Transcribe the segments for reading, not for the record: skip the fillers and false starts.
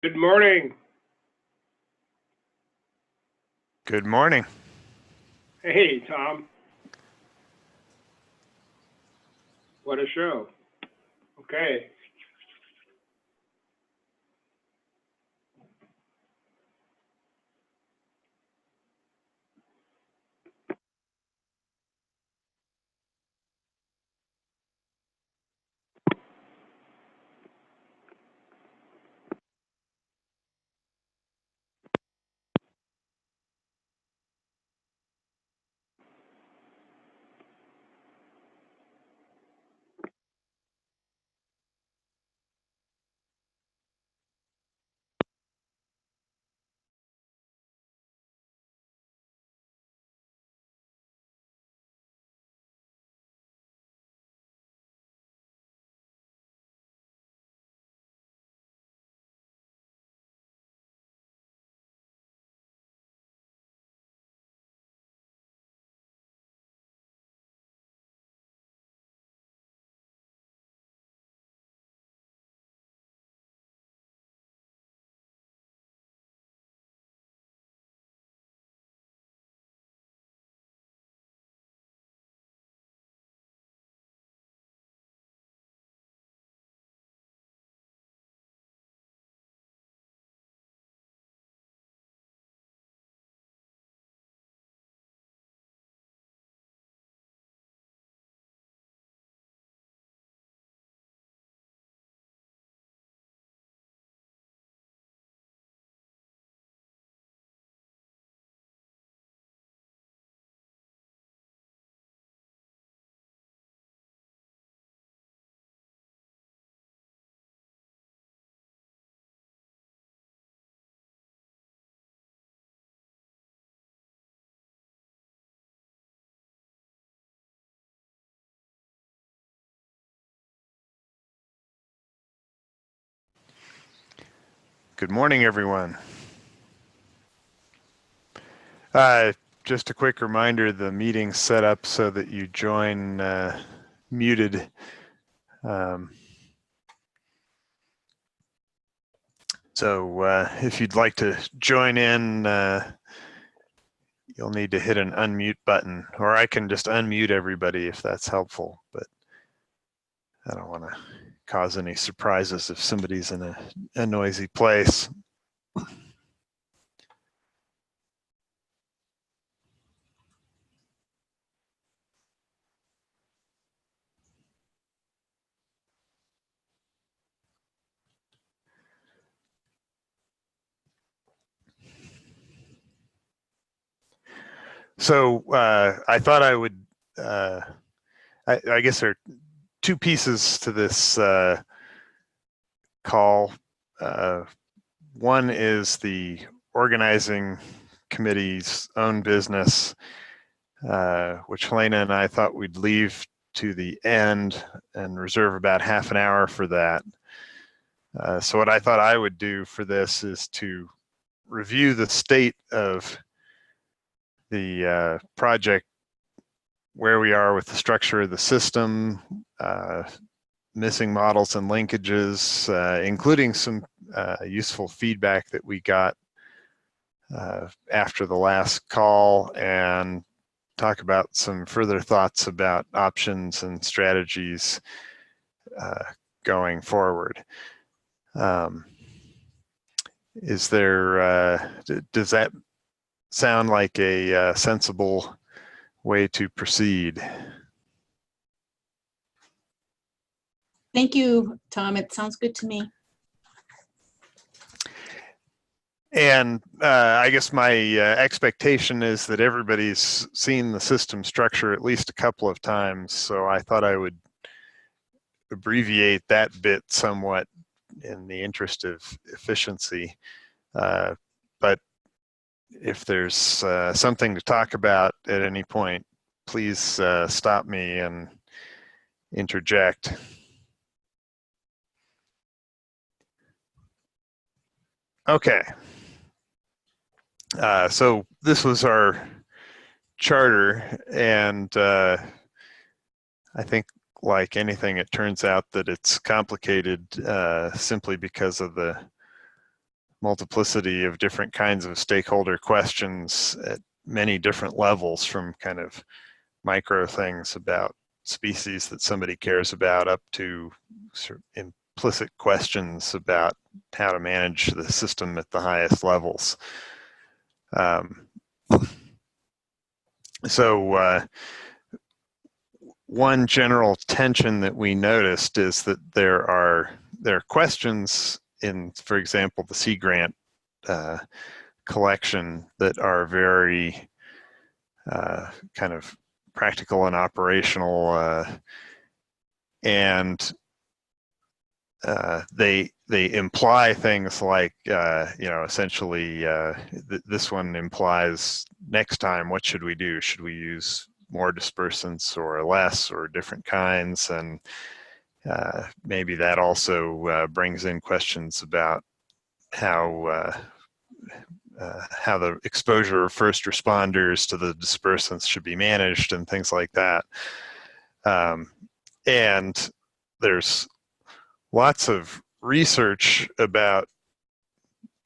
Good morning. Good morning. Hey, Tom. What a show. Okay. Good morning, everyone. Just a quick reminder, the meeting's set up so that you join muted. So if you'd like to join in, you'll need to hit an unmute button, or I can just unmute everybody if that's helpful, but I don't want to cause any surprises if somebody's in a noisy place. So I thought I would, I guess there are two pieces to this call. One is the organizing committee's own business, which Helena and I thought we'd leave to the end and reserve about half an hour for that. So what I thought I would do for this is to review the state of the project, where we are with the structure of the system, missing models and linkages, including some useful feedback that we got after the last call, and talk about some further thoughts about options and strategies going forward. Is there, does that sound like a sensible way to proceed? Thank you, Tom. It sounds good to me. And I guess my expectation is that everybody's seen the system structure at least a couple of times, so I thought I would abbreviate that bit somewhat in the interest of efficiency. But if there's something to talk about at any point, please stop me and interject. Okay. So this was our charter, and I think, like anything, it turns out that it's complicated simply because of the multiplicity of different kinds of stakeholder questions at many different levels, from kind of micro things about species that somebody cares about up to sort of implicit questions about how to manage the system at the highest levels. So one general tension that we noticed is that there are questions in, for example, the Sea Grant collection that are very kind of practical and operational, and they imply things like, essentially, this one implies next time, what should we do? Should we use more dispersants or less or different kinds? And maybe that also brings in questions about how the exposure of first responders to the dispersants should be managed and things like that. And there's lots of research about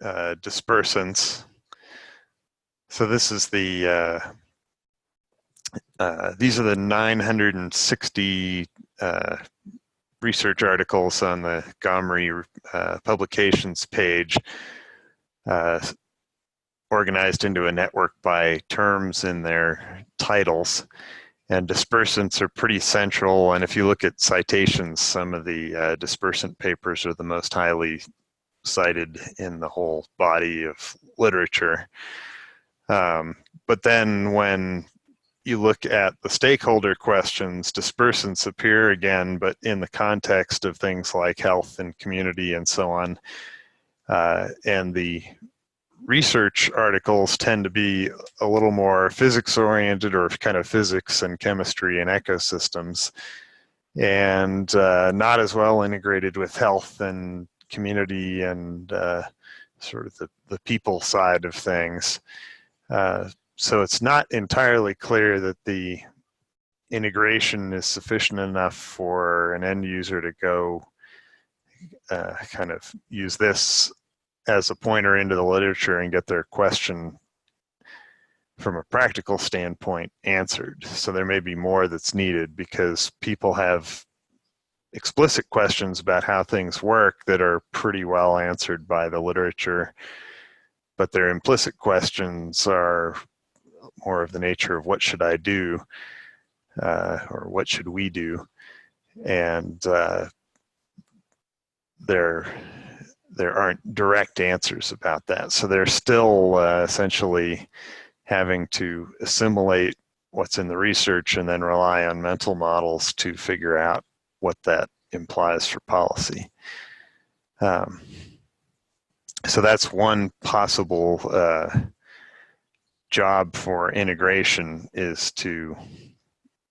dispersants. So this is the these are the 960 research articles on the GoMRI publications page, organized into a network by terms in their titles. And dispersants are pretty central, and if you look at citations, some of the dispersant papers are the most highly cited in the whole body of literature. But then when you look at the stakeholder questions, dispersants appear again, but in the context of things like health and community and so on. And the research articles tend to be a little more physics oriented, or kind of physics and chemistry and ecosystems, and not as well integrated with health and community and sort of the people side of things. So it's not entirely clear that the integration is sufficient enough for an end user to go kind of use this as a pointer into the literature and get their question from a practical standpoint answered. So there may be more that's needed, because people have explicit questions about how things work that are pretty well answered by the literature, but their implicit questions are more of the nature of what should I do, or what should we do, and there aren't direct answers about that. So they're still essentially having to assimilate what's in the research and then rely on mental models to figure out what that implies for policy. So that's one possible job for integration, is to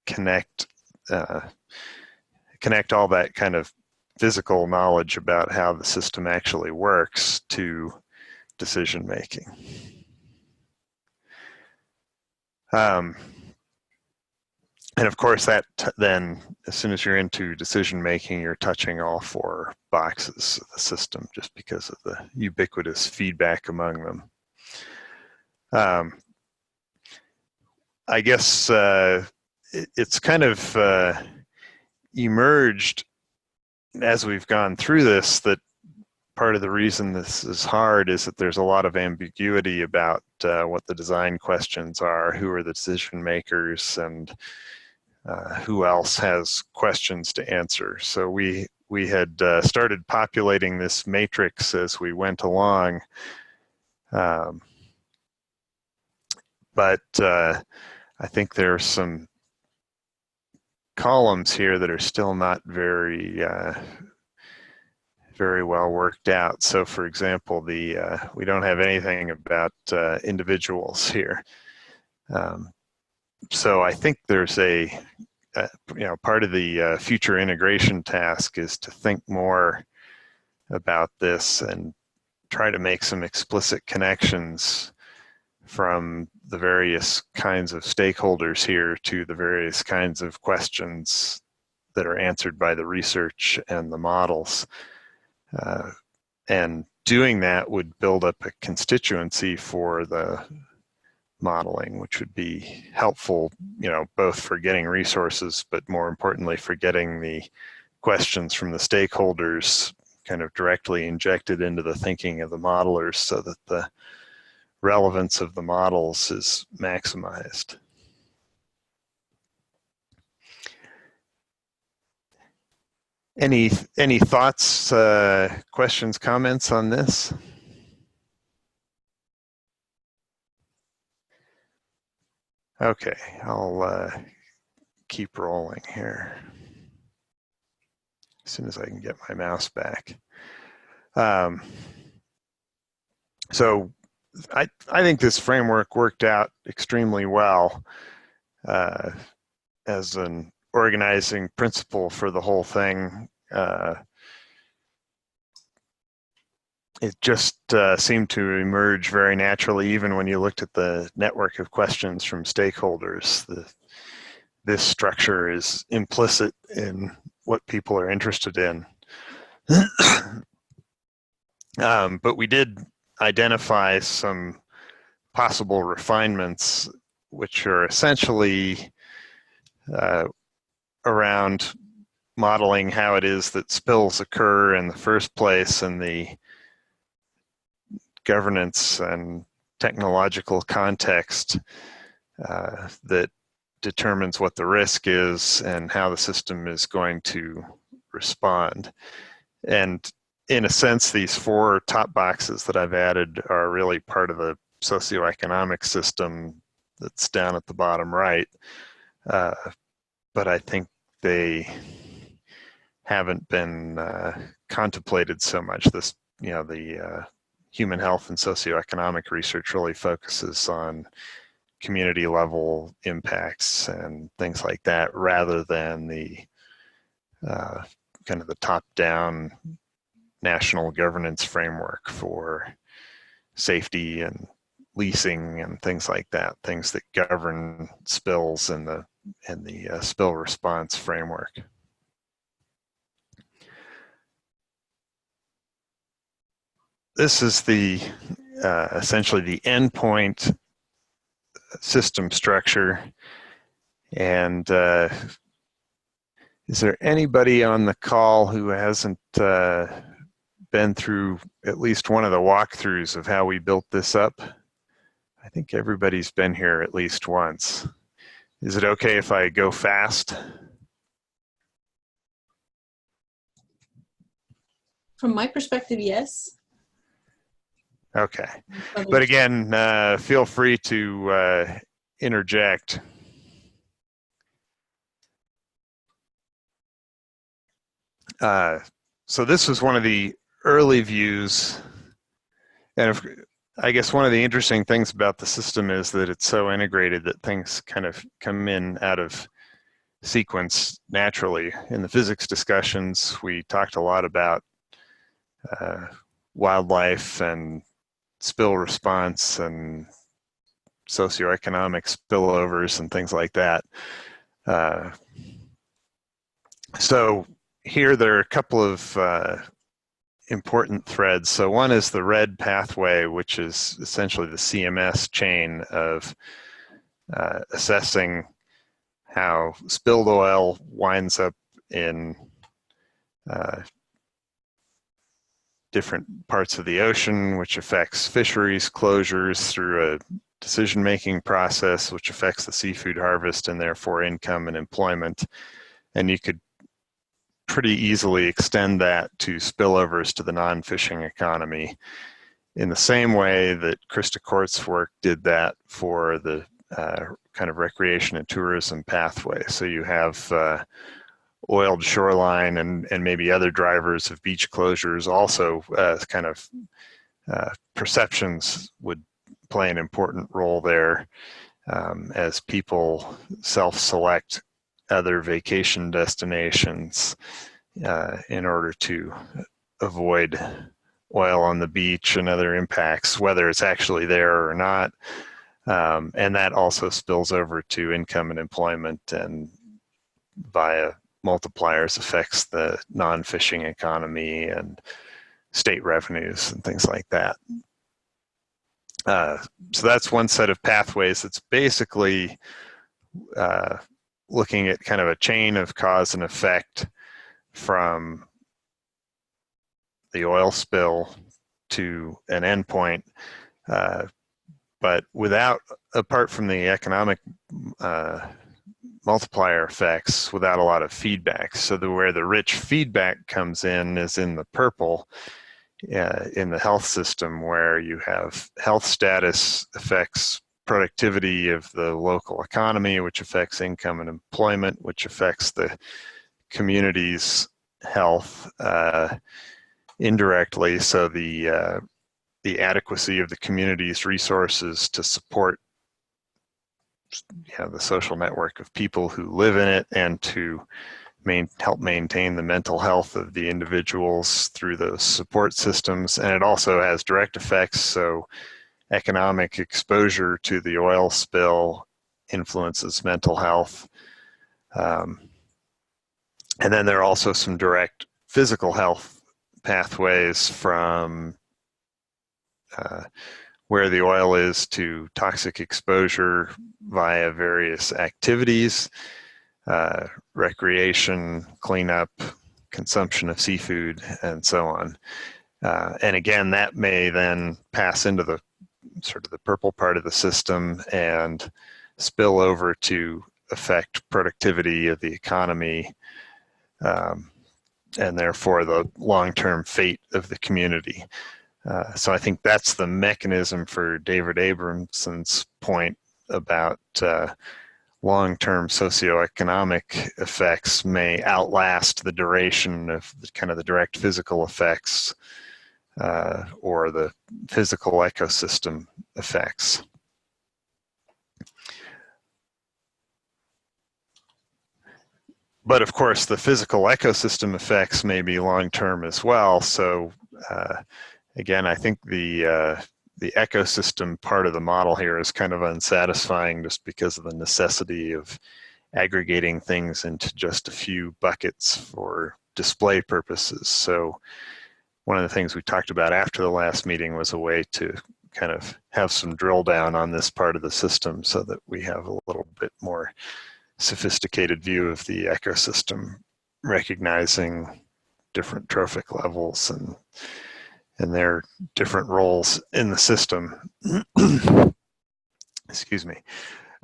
connect all that kind of physical knowledge about how the system actually works to decision making. And of course, that then, as soon as you're into decision making, you're touching all four boxes of the system, just because of the ubiquitous feedback among them. I guess it's kind of emerged as we've gone through this that part of the reason this is hard is that there's a lot of ambiguity about what the design questions are, who are the decision makers, and who else has questions to answer. So we had started populating this matrix as we went along, but I think there's some columns here that are still not very very well worked out. So for example, we don't have anything about individuals here. So I think there's part of the future integration task is to think more about this and try to make some explicit connections from the various kinds of stakeholders here to the various kinds of questions that are answered by the research and the models, and doing that would build up a constituency for the modeling, which would be helpful, both for getting resources, but more importantly for getting the questions from the stakeholders kind of directly injected into the thinking of the modelers so that the relevance of the models is maximized. Any thoughts, questions, comments on this? Okay, I'll keep rolling here as soon as I can get my mouse back. So I think this framework worked out extremely well as an organizing principle for the whole thing. It just seemed to emerge very naturally, even when you looked at the network of questions from stakeholders. This structure is implicit in what people are interested in. But we did identify some possible refinements, which are essentially around modeling how it is that spills occur in the first place and the governance and technological context that determines what the risk is and how the system is going to respond. And in a sense, these 4 top boxes that I've added are really part of the socioeconomic system that's down at the bottom right. But I think they haven't been contemplated so much. This, the human health and socioeconomic research really focuses on community level impacts and things like that, rather than the kind of the top-down national governance framework for safety and leasing and things like that, things that govern spills in the spill response framework. This is the essentially the endpoint system structure. And is there anybody on the call who hasn't been through at least one of the walkthroughs of how we built this up? I think everybody's been here at least once. Is it okay if I go fast? From my perspective, yes. Okay. But again, feel free to interject. So this was one of the early views. And I guess one of the interesting things about the system is that it's so integrated that things kind of come in out of sequence naturally. In the physics discussions, we talked a lot about wildlife and spill response and socioeconomic spillovers and things like that. So here there are a couple of important threads. So one is the red pathway, which is essentially the CMS chain of assessing how spilled oil winds up in different parts of the ocean, which affects fisheries closures through a decision-making process, which affects the seafood harvest and therefore income and employment. And you could pretty easily extend that to spillovers to the non-fishing economy in the same way that Krista Kort's work did that for the kind of recreation and tourism pathway. So you have oiled shoreline and maybe other drivers of beach closures also kind of perceptions would play an important role there as people self-select other vacation destinations in order to avoid oil on the beach and other impacts, whether it's actually there or not. And that also spills over to income and employment, and via multipliers affects the non-fishing economy and state revenues and things like that. So that's one set of pathways that's basically looking at kind of a chain of cause and effect from the oil spill to an endpoint, but apart from the economic multiplier effects, without a lot of feedback. So where the rich feedback comes in is in the purple, in the health system, where you have health status affects productivity of the local economy, which affects income and employment, which affects the community's health indirectly. So the adequacy of the community's resources to support the social network of people who live in it, and to help maintain the mental health of the individuals through those support systems. And it also has direct effects. So economic exposure to the oil spill influences mental health. And then there are also some direct physical health pathways from where the oil is to toxic exposure via various activities, recreation, cleanup, consumption of seafood, and so on. And again, that may then pass into the sort of the purple part of the system and spill over to affect productivity of the economy, and therefore the long-term fate of the community. So I think that's the mechanism for David Abramson's point about long-term socioeconomic effects may outlast the duration of kind of the direct physical effects or the physical ecosystem effects. But of course, the physical ecosystem effects may be long-term as well. So again, I think the ecosystem part of the model here is kind of unsatisfying just because of the necessity of aggregating things into just a few buckets for display purposes. So one of the things we talked about after the last meeting was a way to kind of have some drill down on this part of the system so that we have a little bit more sophisticated view of the ecosystem, recognizing different trophic levels and their different roles in the system. Excuse me.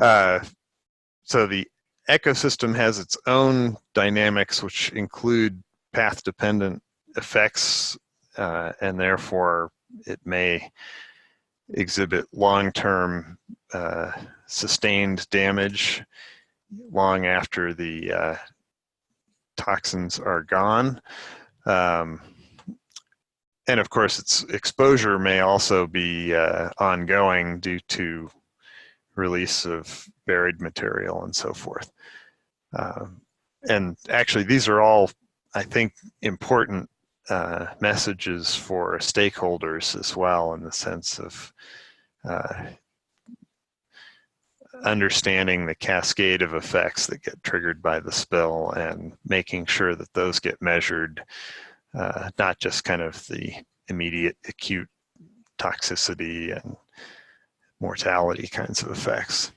So the ecosystem has its own dynamics, which include path-dependent effects, and therefore it may exhibit long-term sustained damage long after the toxins are gone. And of course, its exposure may also be ongoing due to release of buried material and so forth. And actually, these are all, I think, important messages for stakeholders as well, in the sense of understanding the cascade of effects that get triggered by the spill and making sure that those get measured, not just kind of the immediate acute toxicity and mortality kinds of effects.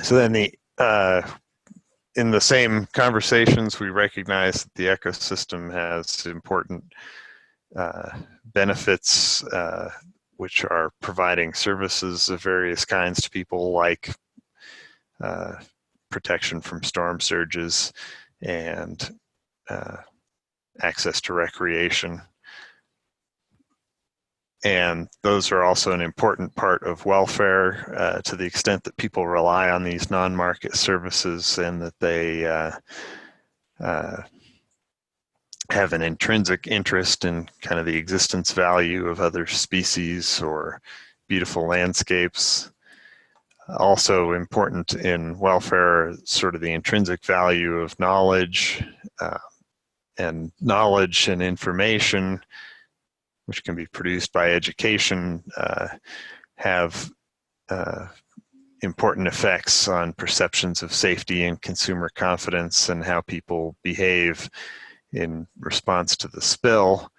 So then in the same conversations, we recognize that the ecosystem has important benefits, which are providing services of various kinds to people, like protection from storm surges and access to recreation. And those are also an important part of welfare, to the extent that people rely on these non-market services and that they have an intrinsic interest in kind of the existence value of other species or beautiful landscapes. Also important in welfare, sort of the intrinsic value of knowledge, and knowledge and information, which can be produced by education, have important effects on perceptions of safety and consumer confidence and how people behave in response to the spill.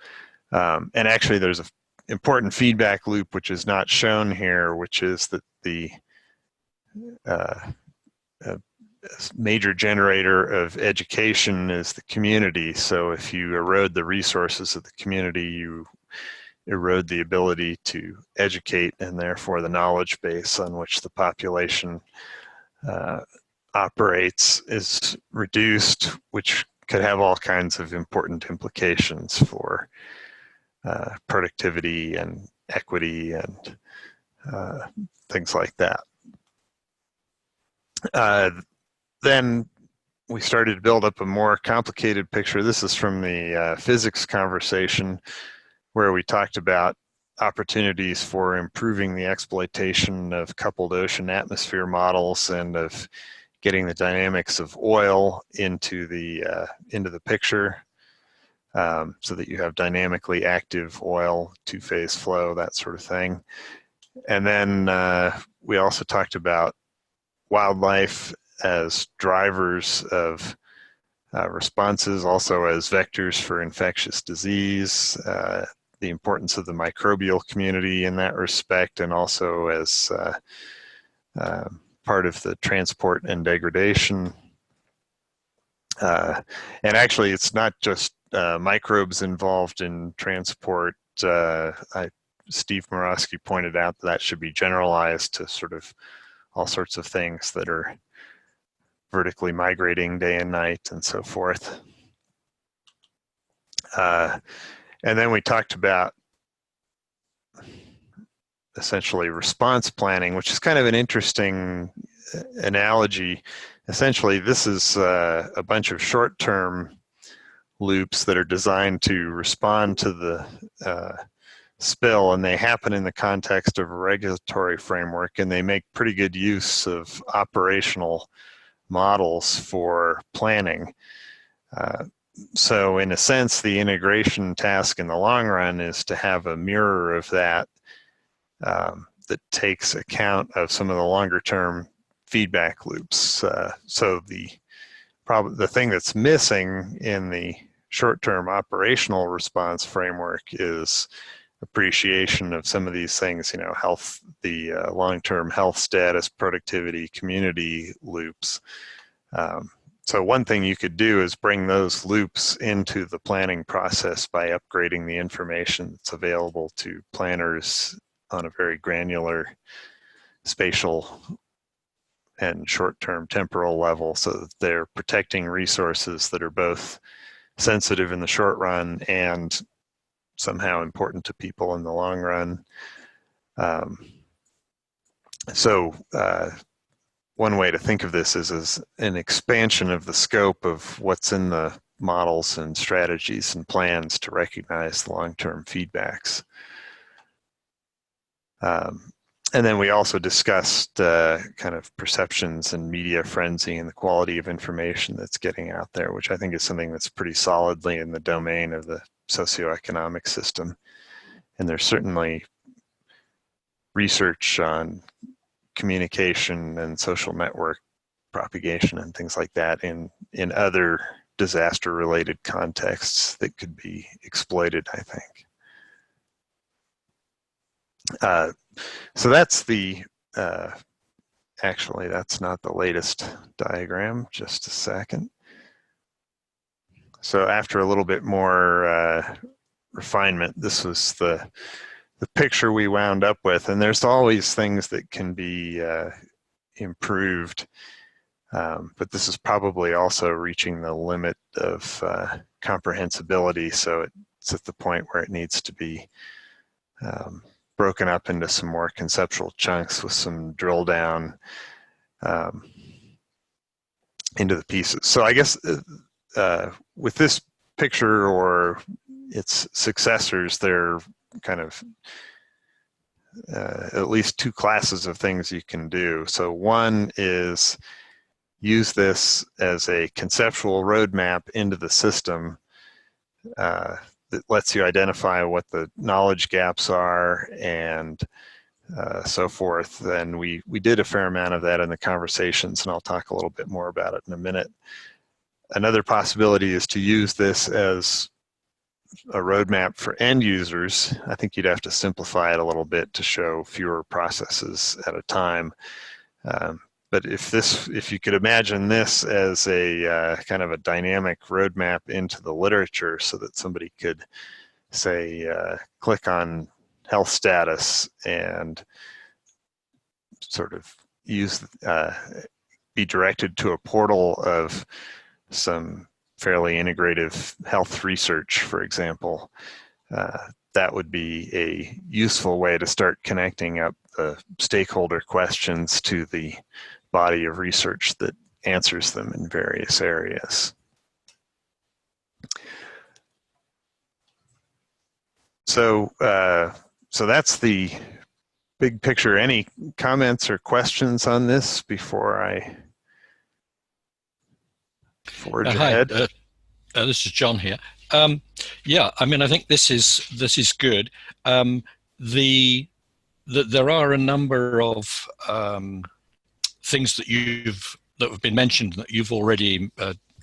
And actually, there's an important feedback loop which is not shown here, which is that the major generator of education is the community. So if you erode the resources of the community, you erode the ability to educate, and therefore the knowledge base on which the population operates is reduced, which could have all kinds of important implications for productivity and equity and things like that. Then we started to build up a more complicated picture. This is from the physics conversation, where we talked about opportunities for improving the exploitation of coupled ocean atmosphere models and of getting the dynamics of oil into the picture, so that you have dynamically active oil, two-phase flow, that sort of thing. And then we also talked about wildlife as drivers of responses, also as vectors for infectious disease, the importance of the microbial community in that respect, and also as part of the transport and degradation. And actually, it's not just microbes involved in transport. Steve Morosky pointed out that should be generalized to sort of all sorts of things that are vertically migrating day and night and so forth. And then we talked about essentially response planning, which is kind of an interesting analogy. Essentially, this is a bunch of short-term loops that are designed to respond to the spill, and they happen in the context of a regulatory framework, and they make pretty good use of operational models for planning. So in a sense, the integration task in the long run is to have a mirror of that that takes account of some of the longer term feedback loops. So the thing that's missing in the short-term operational response framework is appreciation of some of these things, health, the long-term health status, productivity, community loops. So one thing you could do is bring those loops into the planning process by upgrading the information that's available to planners on a very granular spatial and short-term temporal level, so that they're protecting resources that are both sensitive in the short run and somehow important to people in the long run. One way to think of this is as an expansion of the scope of what's in the models and strategies and plans to recognize the long-term feedbacks. And then we also discussed kind of perceptions and media frenzy and the quality of information that's getting out there, which I think is something that's pretty solidly in the domain of the socioeconomic system. And there's certainly research on communication and social network propagation and things like that in other disaster-related contexts that could be exploited, I think. So that's the, actually that's not the latest diagram, just a second. So after a little bit more refinement, this was the picture we wound up with, and there's always things that can be improved, but this is probably also reaching the limit of comprehensibility, so it's at the point where it needs to be broken up into some more conceptual chunks with some drill down into the pieces. So I guess with this picture or its successors, they're kind of at least two classes of things you can do. So one is use this as a conceptual roadmap into the system that lets you identify what the knowledge gaps are and so forth. And we did a fair amount of that in the conversations, and I'll talk a little bit more about it in a minute. Another possibility is to use this as a roadmap for end users, I think you'd have to simplify it a little bit to show fewer processes at a time. But if you could imagine this as a kind of a dynamic roadmap into the literature, so that somebody could say, click on health status and sort of be directed to a portal of some fairly integrative health research, for example, that would be a useful way to start connecting up the stakeholder questions to the body of research that answers them in various areas. So, so that's the big picture. Any comments or questions on this before I forge ahead? Hi, this is John here. Yeah, I mean, I think this is good. There are a number of things that have been mentioned that you've already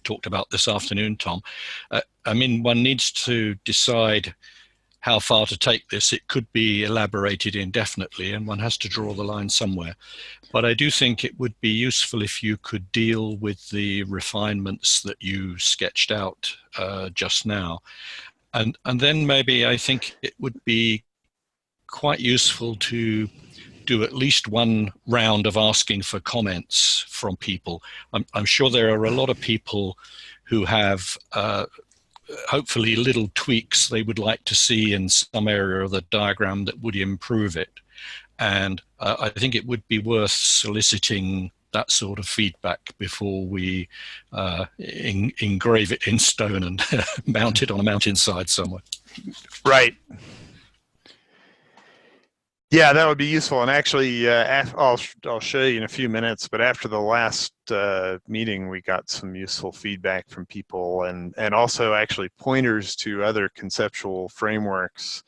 talked about this afternoon, Tom. I mean, one needs to decide how far to take this. It could be elaborated indefinitely, and one has to draw the line somewhere. But I do think it would be useful if you could deal with the refinements that you sketched out just now. And then maybe I think it would be quite useful to do at least one round of asking for comments from people. I'm sure there are a lot of people who have hopefully little tweaks they would like to see in some area of the diagram that would improve it. And I think it would be worth soliciting that sort of feedback before we engrave it in stone and mount it on a mountainside somewhere. Right. Yeah, that would be useful. And actually, I'll show you in a few minutes, but after the last meeting, we got some useful feedback from people, and also actually pointers to other conceptual frameworks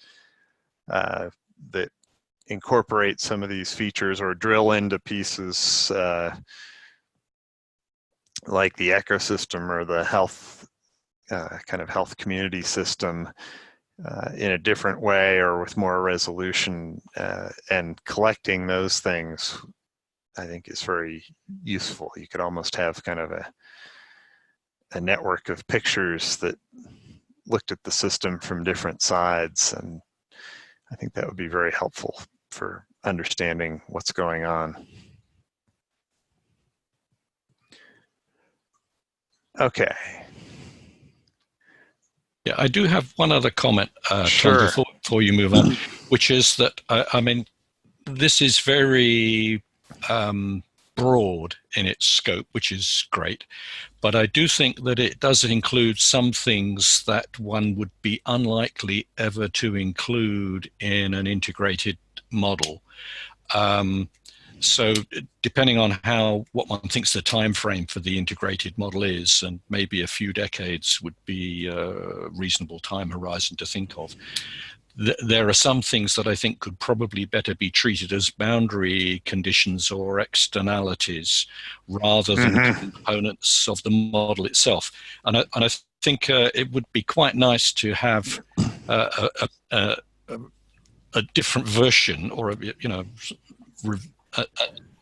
that incorporate some of these features or drill into pieces like the ecosystem or the health kind of health community system in a different way or with more resolution, and collecting those things I think is very useful. You could almost have kind of a network of pictures that looked at the system from different sides, and I think that would be very helpful for understanding what's going on. Okay. Yeah, I do have one other comment, Sure. Tom, before you move on, which is that, I mean, this is very broad in its scope, which is great, but I do think that it does include some things that one would be unlikely ever to include in an integrated model. So depending on what one thinks the time frame for the integrated model is, and maybe a few decades would be a reasonable time horizon to think of, there are some things that I think could probably better be treated as boundary conditions or externalities rather than components of the model itself. And I think it would be quite nice to have a different version, or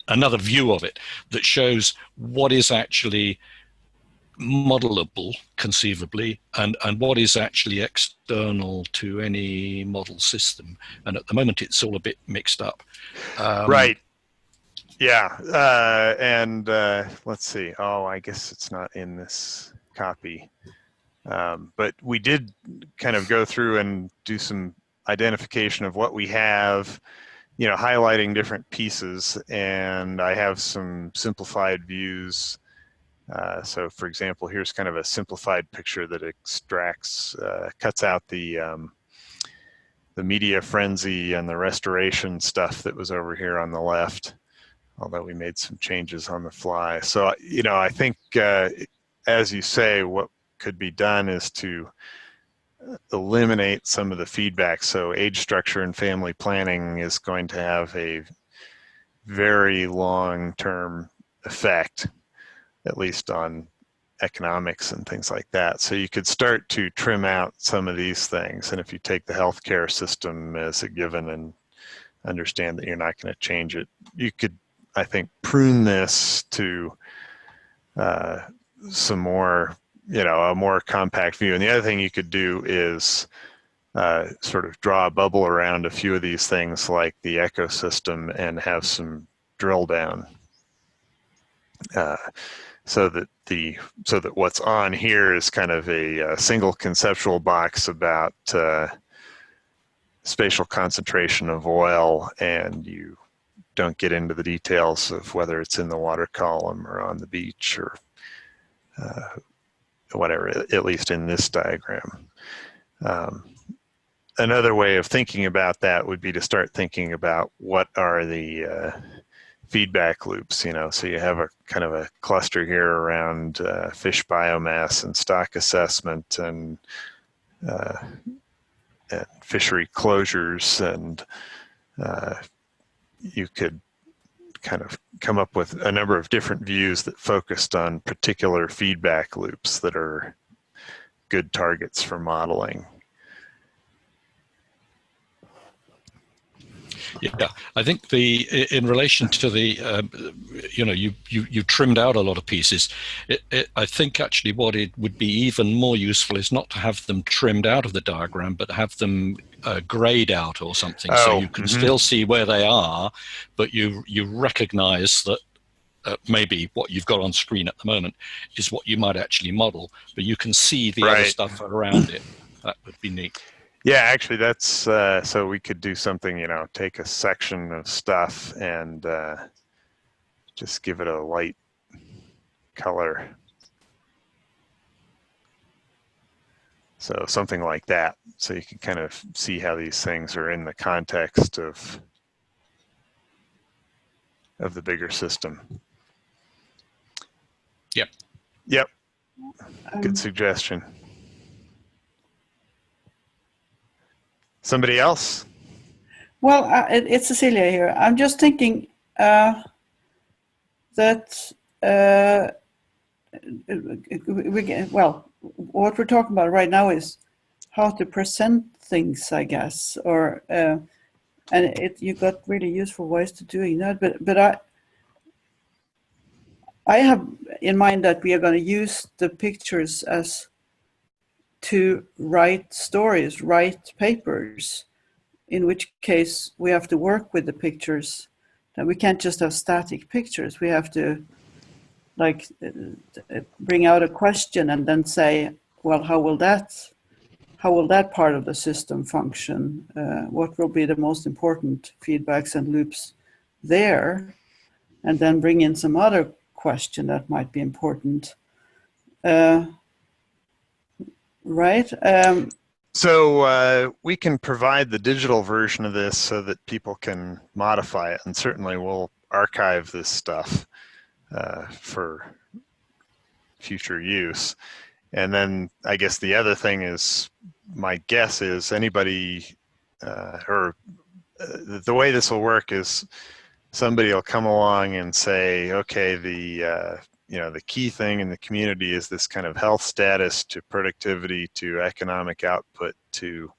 another view of it that shows what is actually modelable conceivably and what is actually external to any model system. And at the moment it's all a bit mixed up. Right. Yeah. And let's see. Oh, I guess it's not in this copy. But we did kind of go through and do some identification of what we have, highlighting different pieces, and I have some simplified views. So for example, here's kind of a simplified picture that extracts, cuts out the media frenzy and the restoration stuff that was over here on the left, although we made some changes on the fly. So, I think, as you say, what could be done is to eliminate some of the feedback. So age structure and family planning is going to have a very long-term effect, at least on economics and things like that. So you could start to trim out some of these things. And if you take the healthcare system as a given and understand that you're not going to change it, you could, I think, prune this to some more, a more compact view. And the other thing you could do is sort of draw a bubble around a few of these things like the ecosystem and have some drill down. So that what's on here is kind of a single conceptual box about spatial concentration of oil, and you don't get into the details of whether it's in the water column or on the beach or whatever, at least in this diagram. Another way of thinking about that would be to start thinking about what are the feedback loops, so you have a kind of a cluster here around fish biomass and stock assessment and fishery closures, and you could kind of come up with a number of different views that focused on particular feedback loops that are good targets for modeling. Yeah, I think in relation to the, you trimmed out a lot of pieces. I think actually what it would be even more useful is not to have them trimmed out of the diagram, but have them grayed out or something, so you can still see where they are, but you recognize that maybe what you've got on screen at the moment is what you might actually model, but you can see the other stuff around it. That would be neat. Yeah, actually that's, so we could do something, take a section of stuff and just give it a light color. So something like that. So you can kind of see how these things are in the context of the bigger system. Yep. Good suggestion. Somebody else? Well, it's Cecilia here. I'm just thinking that what we're talking about right now is how to present things, I guess, or and you got really useful ways to doing that. But I have in mind that we are going to use the pictures as to write stories, write papers, in which case we have to work with the pictures. That we can't just have static pictures. We have to bring out a question and then say, well, how will that part of the system function? What will be the most important feedbacks and loops there? And then bring in some other question that might be important. Right. So we can provide the digital version of this so that people can modify it, and certainly we'll archive this stuff for future use. And then I guess the other thing is, my guess is anybody, the way this will work is somebody will come along and say, okay, the key thing in the community is this kind of health status to productivity to economic output to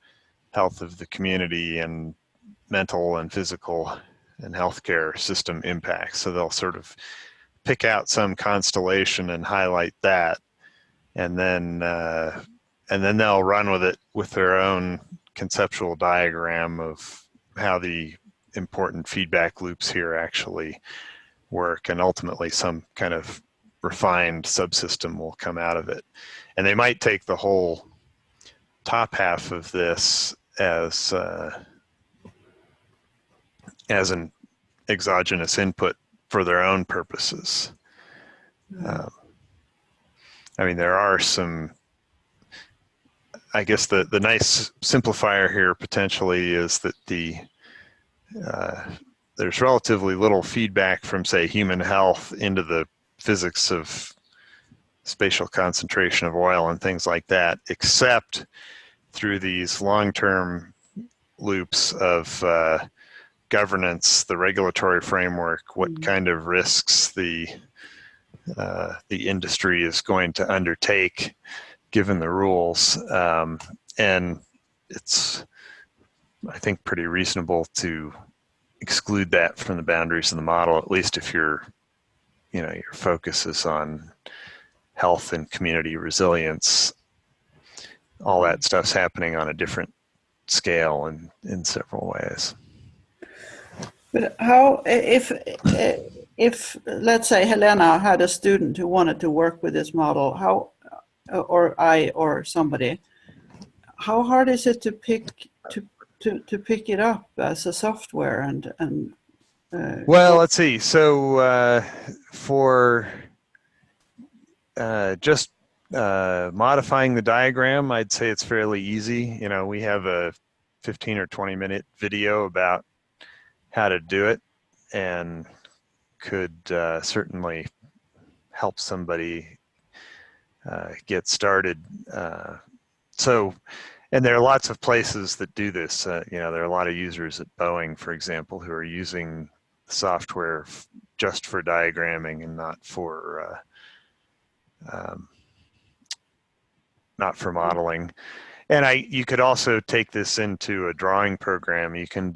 health of the community and mental and physical and healthcare system impacts. So they'll sort of pick out some constellation and highlight that, and then they'll run with it with their own conceptual diagram of how the important feedback loops here actually work, and ultimately some kind of refined subsystem will come out of it. And they might take the whole top half of this as an exogenous input for their own purposes. I mean, there are some, I guess the nice simplifier here potentially is that there's relatively little feedback from, say, human health into the physics of spatial concentration of oil and things like that, except through these long-term loops of governance, the regulatory framework, what kind of risks the the industry is going to undertake given the rules. And it's, I think, pretty reasonable to exclude that from the boundaries of the model, at least if your focus is on health and community resilience. All that stuff's happening on a different scale and in several ways. But how, if let's say Helena had a student who wanted to work with this model, how, or somebody, how hard is it to pick it up as a software and well, let's see. So for just modifying the diagram, I'd say it's fairly easy. We have a 15 or 20-minute video about how to do it, and could certainly help somebody get started. And there are lots of places that do this. There are a lot of users at Boeing, for example, who are using software just for diagramming and not for modeling. And you could also take this into a drawing program. You can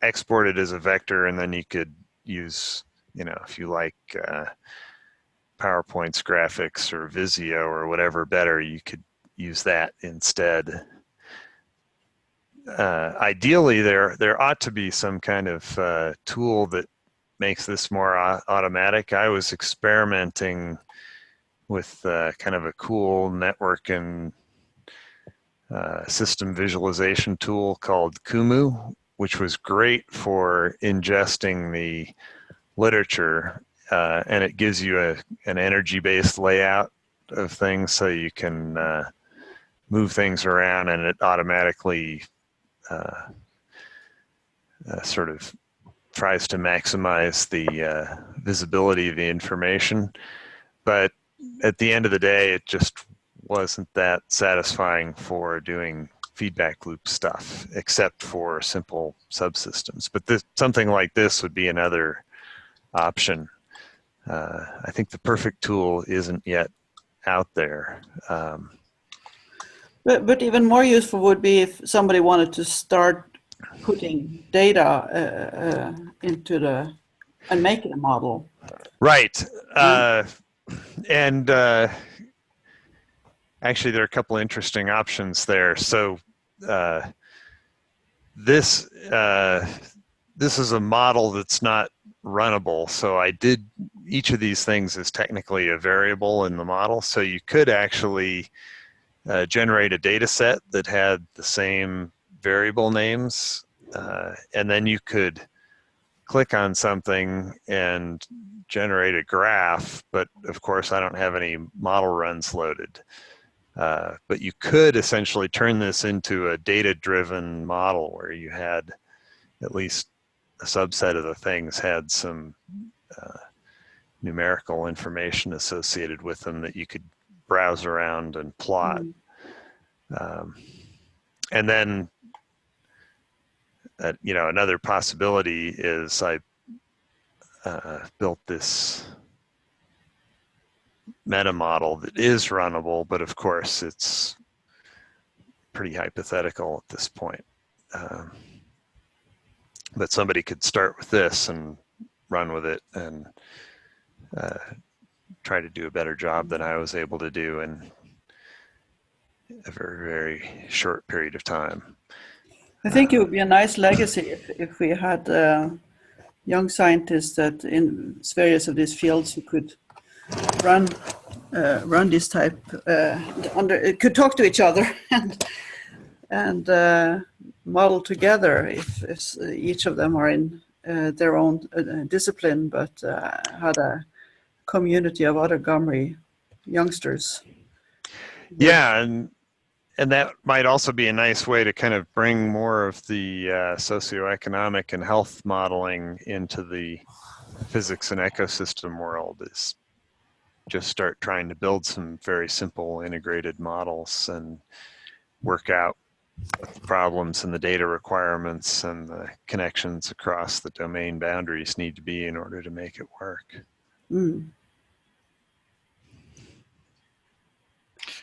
export it as a vector, and then you could use, if you like PowerPoint's graphics or Visio or whatever better, you could use that instead. Ideally, there ought to be some kind of tool that makes this more automatic. I was experimenting with kind of a cool network and system visualization tool called Kumu, which was great for ingesting the literature, and it gives you an energy-based layout of things, so you can move things around, and it automatically sort of tries to maximize the visibility of the information. But at the end of the day, it just wasn't that satisfying for doing feedback loop stuff, except for simple subsystems. But something like this would be another option. I think the perfect tool isn't yet out there. But even more useful would be if somebody wanted to start putting data into and making a model. Right. And actually, there are a couple of interesting options there. So this is a model that's not runnable. So each of these things is technically a variable in the model. So you could actually generate a data set that had the same variable names, and then you could click on something and generate a graph, but of course I don't have any model runs loaded. But you could essentially turn this into a data-driven model where you had at least a subset of the things had some numerical information associated with them that you could browse around and plot. And then, another possibility is I built this meta model that is runnable, but of course it's pretty hypothetical at this point. But somebody could start with this and run with it and try to do a better job than I was able to do in a very, very short period of time. I think it would be a nice legacy if we had young scientists that in various of these fields who could run this type could talk to each other and model together if each of them are in their own discipline, but had a community of other GoMRI youngsters. Yeah, and that might also be a nice way to kind of bring more of the socioeconomic and health modeling into the physics and ecosystem world, is just start trying to build some very simple integrated models and work out what the problems and the data requirements and the connections across the domain boundaries need to be in order to make it work.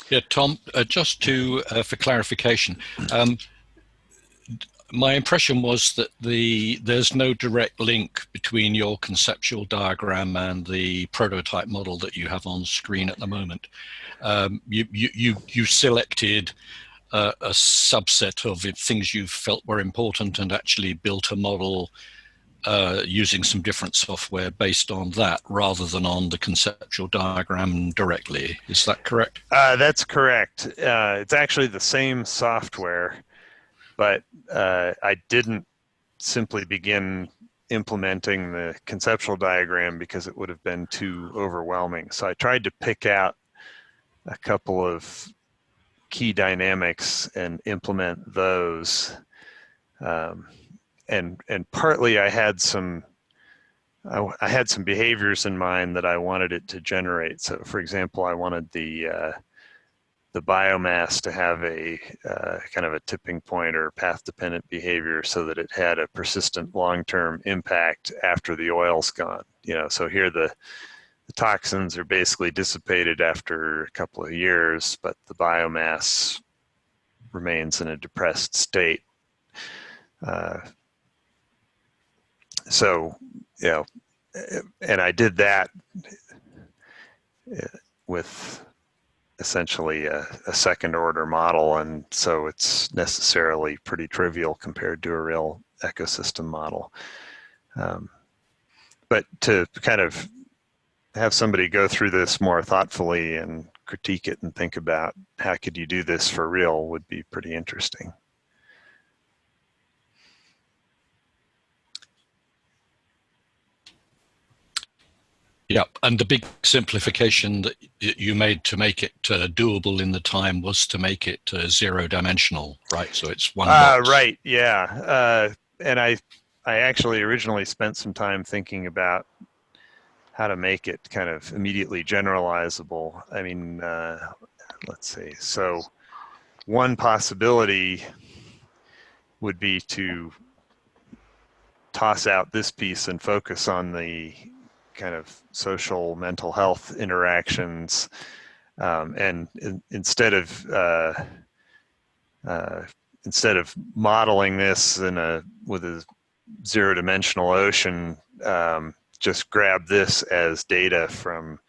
Yeah, Tom, just to for clarification, my impression was that there's no direct link between your conceptual diagram and the prototype model that you have on screen at the moment. You selected a subset of things you felt were important and actually built a model using some different software based on that rather than on the conceptual diagram directly. Is that correct? That's correct. It's actually the same software, but I didn't simply begin implementing the conceptual diagram because it would have been too overwhelming. So I tried to pick out a couple of key dynamics and implement those. And partly I had some behaviors in mind that I wanted it to generate. So, for example, I wanted the biomass to have a kind of a tipping point or path-dependent behavior, so that it had a persistent long-term impact after the oil's gone. So here the toxins are basically dissipated after a couple of years, but the biomass remains in a depressed state. So, and I did that with essentially a second order model, and so it's necessarily pretty trivial compared to a real ecosystem model. But to kind of have somebody go through this more thoughtfully and critique it and think about how could you do this for real would be pretty interesting. Yeah, and the big simplification that you made to make it doable in the time was to make it zero-dimensional, right? So it's one box. Right, yeah. And I actually originally spent some time thinking about how to make it kind of immediately generalizable. I mean, let's see. So one possibility would be to toss out this piece and focus on the kind of social mental health interactions, and instead of modeling this with a zero-dimensional ocean, just grab this as data from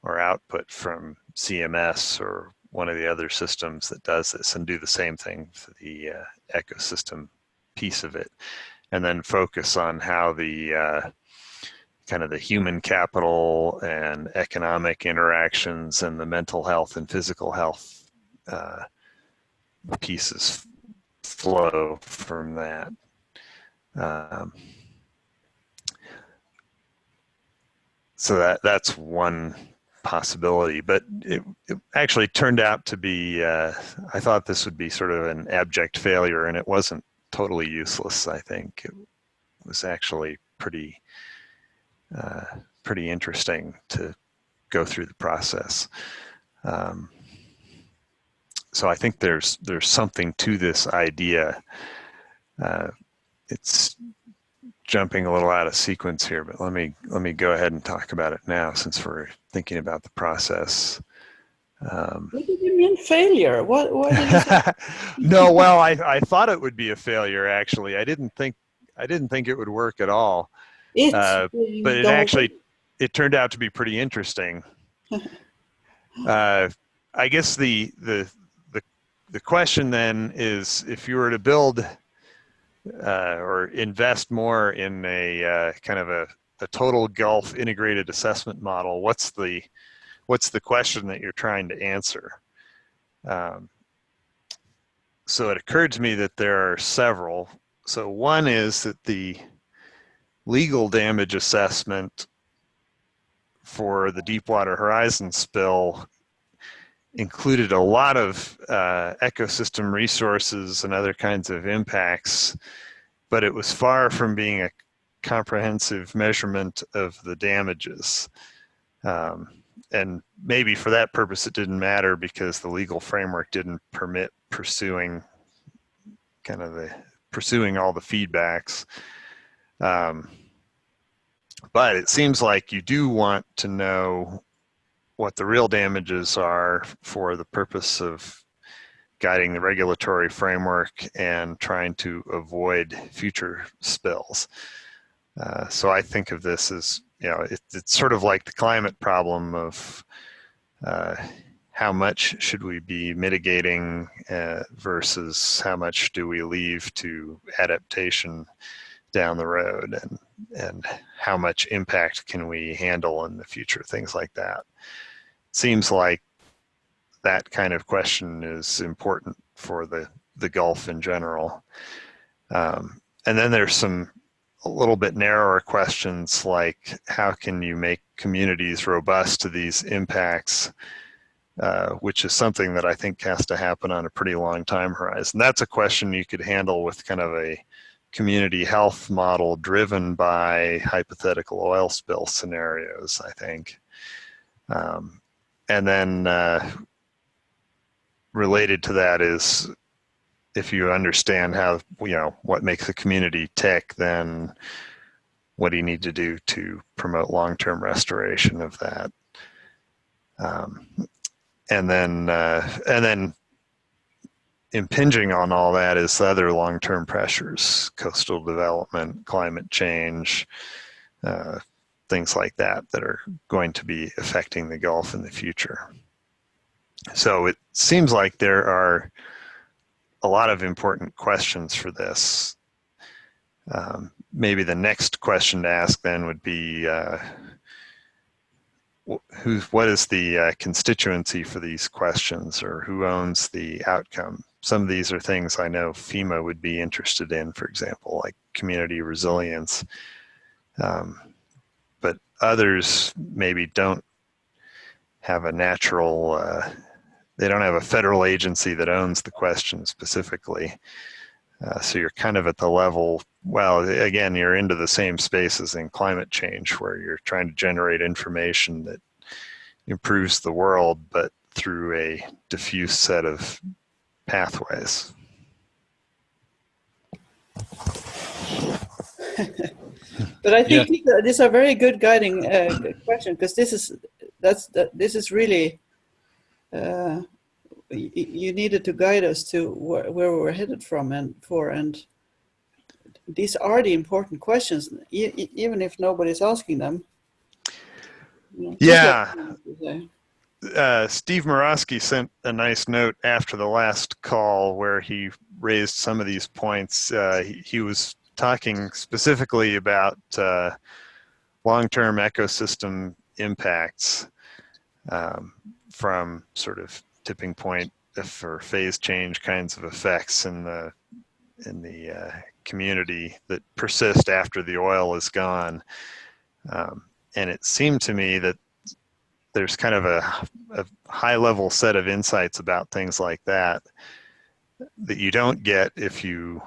or output from CMS or one of the other systems that does this, and do the same thing for the ecosystem piece of it, and then focus on how the kind of the human capital and economic interactions and the mental health and physical health pieces flow from that. So that's one possibility, but it actually turned out to be, I thought this would be sort of an abject failure, and it wasn't totally useless. I think it was actually pretty interesting to go through the process. So I think there's something to this idea. It's jumping a little out of sequence here, but let me go ahead and talk about it now, since we're thinking about the process. What did you mean failure? What did you say? No, well, I thought it would be a failure. Actually, I didn't think it would work at all. But it turned out to be pretty interesting. I guess the question then is, if you were to build or invest more in a kind of a total Gulf integrated assessment model, what's the question that you're trying to answer? So it occurred to me that there are several. So one is that the legal damage assessment for the Deepwater Horizon spill included a lot of ecosystem resources and other kinds of impacts, but it was far from being a comprehensive measurement of the damages. And maybe for that purpose it didn't matter, because the legal framework didn't permit pursuing all the feedbacks. But it seems like you do want to know what the real damages are for the purpose of guiding the regulatory framework and trying to avoid future spills. So I think of this as, it's sort of like the climate problem of how much should we be mitigating versus how much do we leave to adaptation down the road, and how much impact can we handle in the future, things like that. It seems like that kind of question is important for the Gulf in general. And then there's some a little bit narrower questions like how can you make communities robust to these impacts, which is something that I think has to happen on a pretty long time horizon. That's a question you could handle with kind of a community health model driven by hypothetical oil spill scenarios, I think. And then related to that is, if you understand how, what makes a community tick, then what do you need to do to promote long-term restoration of that? And then impinging on all that is other long-term pressures, coastal development, climate change, things like that are going to be affecting the Gulf in the future. So it seems like there are a lot of important questions for this. Maybe the next question to ask then would be, what is the constituency for these questions, or who owns the outcome? Some of these are things I know FEMA would be interested in, for example, like community resilience. But others maybe don't have a natural, they don't have a federal agency that owns the question specifically. So you're kind of at the level, well, again, you're into the same spaces in climate change where you're trying to generate information that improves the world, but through a diffuse set of pathways. But I think these are very good guiding questions, because this is really you needed to guide us to where we're headed from and these are the important questions, even if nobody's asking them. Yeah. Steve Morosky sent a nice note after the last call where he raised some of these points. He was talking specifically about long-term ecosystem impacts from sort of tipping point or phase change kinds of effects in the community that persist after the oil is gone. And it seemed to me that there's kind of a high-level set of insights about things like that you don't get if you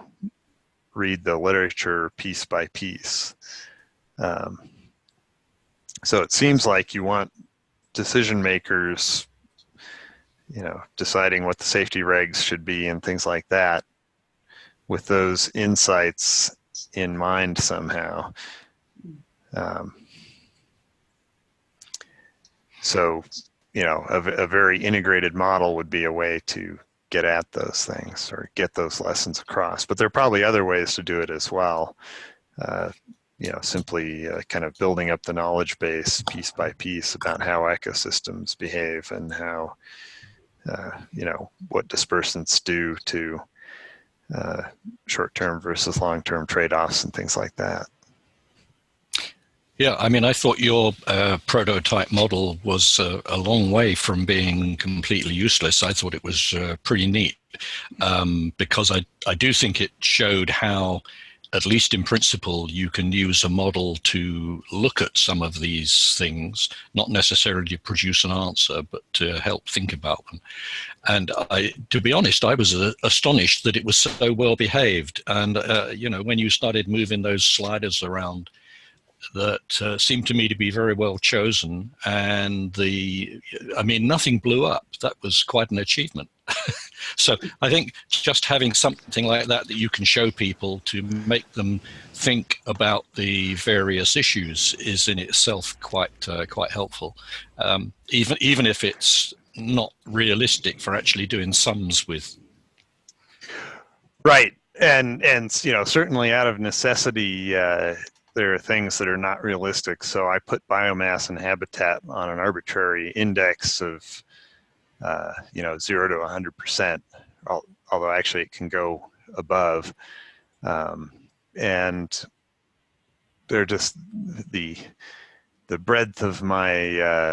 read the literature piece by piece. So it seems like you want decision makers, deciding what the safety regs should be and things like that, with those insights in mind somehow. So, a very integrated model would be a way to get at those things or get those lessons across. But there are probably other ways to do it as well. Simply kind of building up the knowledge base piece by piece about how ecosystems behave and how, what dispersants do to short-term versus long-term trade-offs and things like that. Yeah, I mean, I thought your prototype model was a long way from being completely useless. I thought it was pretty neat because I do think it showed how, at least in principle, you can use a model to look at some of these things, not necessarily to produce an answer, but to help think about them. And to be honest, I was astonished that it was so well behaved. And, when you started moving those sliders around, that seemed to me to be very well chosen, and nothing blew up. That was quite an achievement. So I think just having something like that that you can show people to make them think about the various issues is in itself quite helpful, even if it's not realistic for actually doing sums with. Right, and certainly out of necessity, there are things that are not realistic. So I put biomass and habitat on an arbitrary index of 0 to 100%, although actually it can go above, and they're just the breadth of my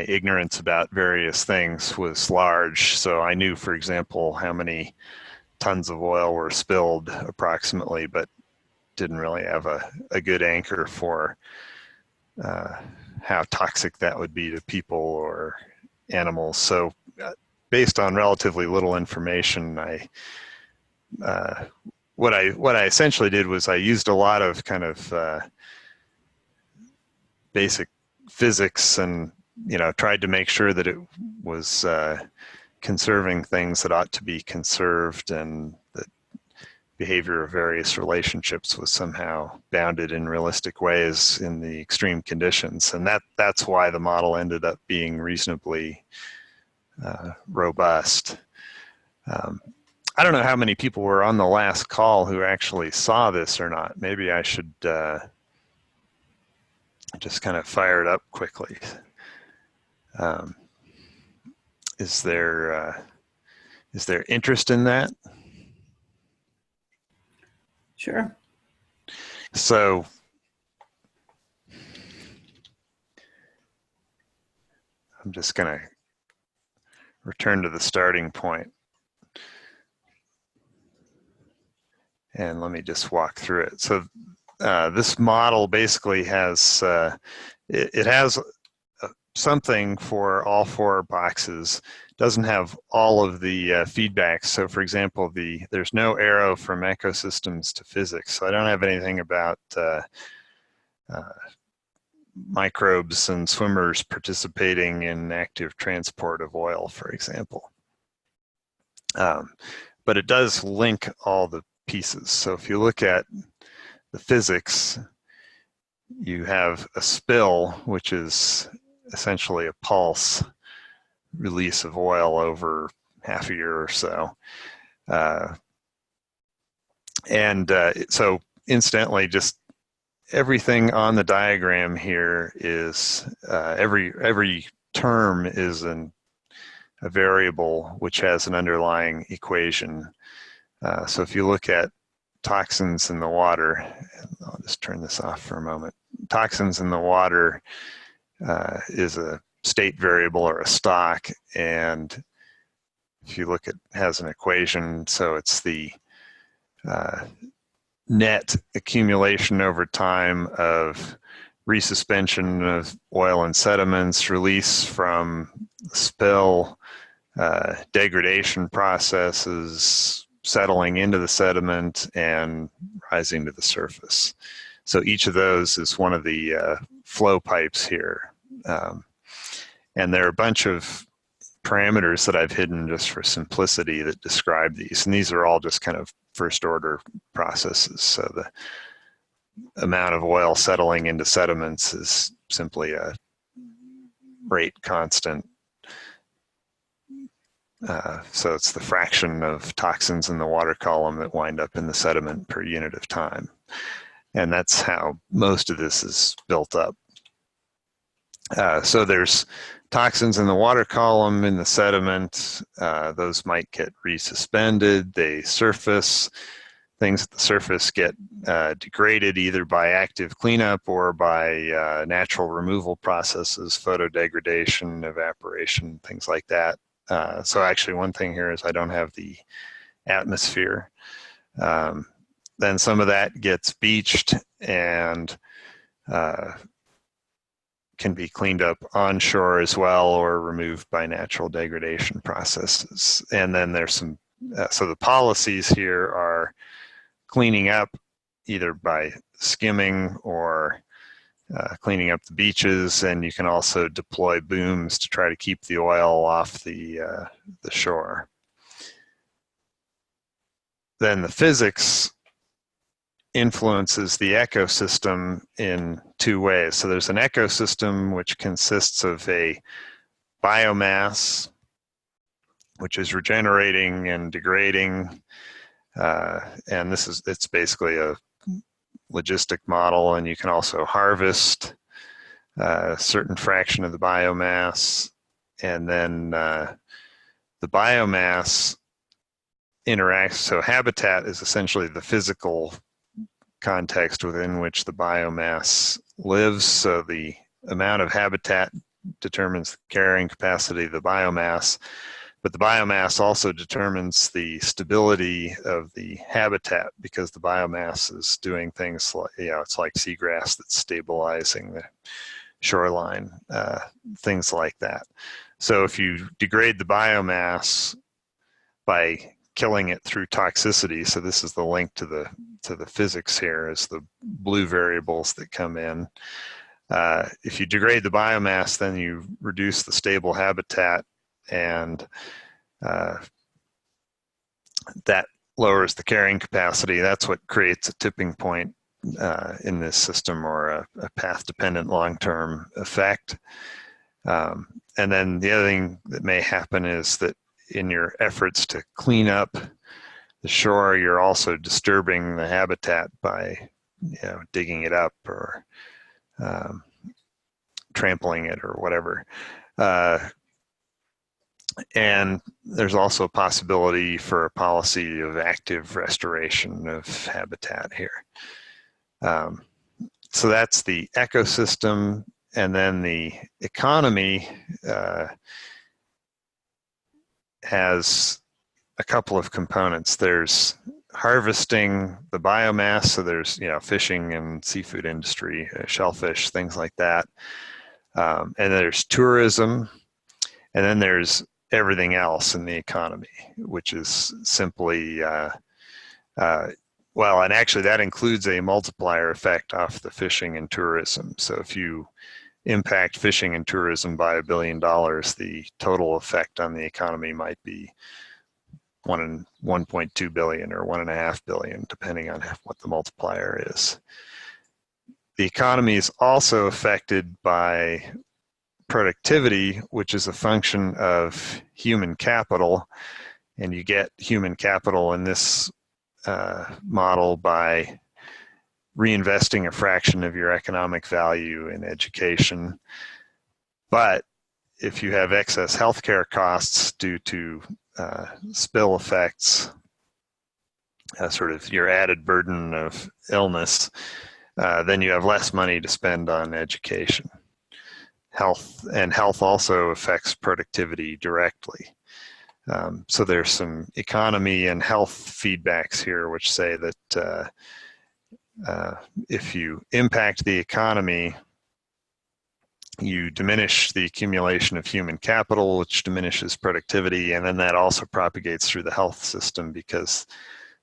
ignorance about various things was large. So I knew, for example, how many tons of oil were spilled approximately, but didn't really have a good anchor for how toxic that would be to people or animals. So based on relatively little information, what I essentially did was I used a lot of kind of basic physics and tried to make sure that it was conserving things that ought to be conserved, and that behavior of various relationships was somehow bounded in realistic ways in the extreme conditions. And that's why the model ended up being reasonably robust. I don't know how many people were on the last call who actually saw this or not. Maybe I should just kind of fire it up quickly. Is there interest in that? Sure. So I'm just going to return to the starting point. And let me just walk through it. So this model basically has, it has something for all four boxes. Doesn't have all of the feedbacks. So for example, there's no arrow from ecosystems to physics. So I don't have anything about microbes and swimmers participating in active transport of oil, for example. But it does link all the pieces. So if you look at the physics, you have a spill, which is essentially a pulse release of oil over half a year or so. So incidentally, just everything on the diagram here is, every term is a variable which has an underlying equation. So if you look at toxins in the water, I'll just turn this off for a moment. Toxins in the water is a state variable or a stock, and if you look at, has an equation, so it's the net accumulation over time of resuspension of oil and sediments, release from spill, degradation processes, settling into the sediment, and rising to the surface. So each of those is one of the flow pipes here. And there are a bunch of parameters that I've hidden just for simplicity that describe these. And these are all just kind of first order processes. So the amount of oil settling into sediments is simply a rate constant. So it's the fraction of toxins in the water column that wind up in the sediment per unit of time. And that's how most of this is built up. So there's toxins in the water column, in the sediment. Those might get resuspended, they surface. Things at the surface get degraded either by active cleanup or by natural removal processes, photodegradation, evaporation, things like that. So actually one thing here is I don't have the atmosphere. Then some of that gets beached and can be cleaned up onshore as well, or removed by natural degradation processes. And then there's some, so the policies here are cleaning up either by skimming or cleaning up the beaches, and you can also deploy booms to try to keep the oil off the shore. Then the physics influences the ecosystem in two ways. So there's an ecosystem which consists of a biomass, which is regenerating and degrading, and it's basically a logistic model, and you can also harvest a certain fraction of the biomass, and then the biomass interacts. So habitat is essentially the physical context within which the biomass lives. So the amount of habitat determines the carrying capacity of the biomass, but the biomass also determines the stability of the habitat, because the biomass is doing things like, it's like seagrass that's stabilizing the shoreline, things like that. So if you degrade the biomass by killing it through toxicity, so this is the link to the physics here, is the blue variables that come in. If you degrade the biomass, then you reduce the stable habitat, and that lowers the carrying capacity. That's what creates a tipping point in this system, or a path-dependent long-term effect. And then the other thing that may happen is that in your efforts to clean up the shore, you're also disturbing the habitat by digging it up, or trampling it, or whatever. And there's also a possibility for a policy of active restoration of habitat here. So that's the ecosystem. And then the economy has a couple of components. There's harvesting the biomass, so there's fishing and seafood industry, shellfish, things like that. And there's tourism, and then there's everything else in the economy, which is simply, well, and actually that includes a multiplier effect off the fishing and tourism. So if you impact fishing and tourism by $1 billion, the total effect on the economy might be 1.2 billion or 1.5 billion, depending on what the multiplier is. The economy is also affected by productivity, which is a function of human capital, and you get human capital in this model by reinvesting a fraction of your economic value in education. But if you have excess healthcare costs due to spill effects, sort of your added burden of illness, then you have less money to spend on education. Health also affects productivity directly. So there's some economy and health feedbacks here which say that if you impact the economy, you diminish the accumulation of human capital, which diminishes productivity, and then that also propagates through the health system, because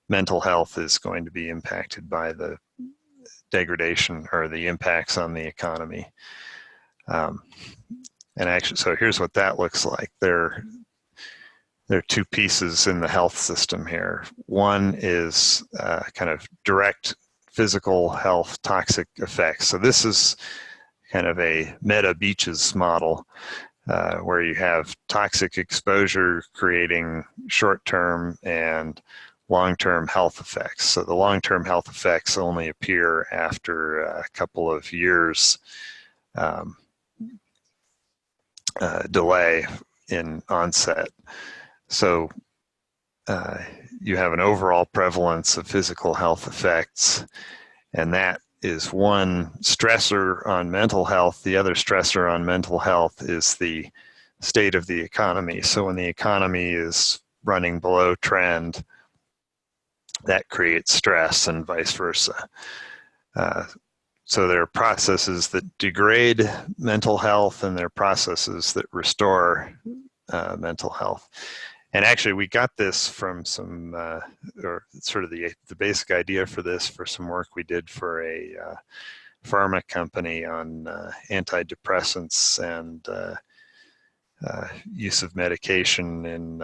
mental health is going to be impacted by the degradation or the impacts on the economy. And actually, so here's what that looks like. There are two pieces in the health system here. One is kind of direct physical health toxic effects. So this is kind of a meta beaches model where you have toxic exposure creating short-term and long-term health effects. So the long-term health effects only appear after a couple of years delay in onset. So you have an overall prevalence of physical health effects, and that is one stressor on mental health. The other stressor on mental health is the state of the economy. So when the economy is running below trend, that creates stress, and vice versa. So there are processes that degrade mental health, and there are processes that restore mental health. And actually, we got this from some, or sort of the basic idea for this, for some work we did for pharma company on antidepressants and use of medication in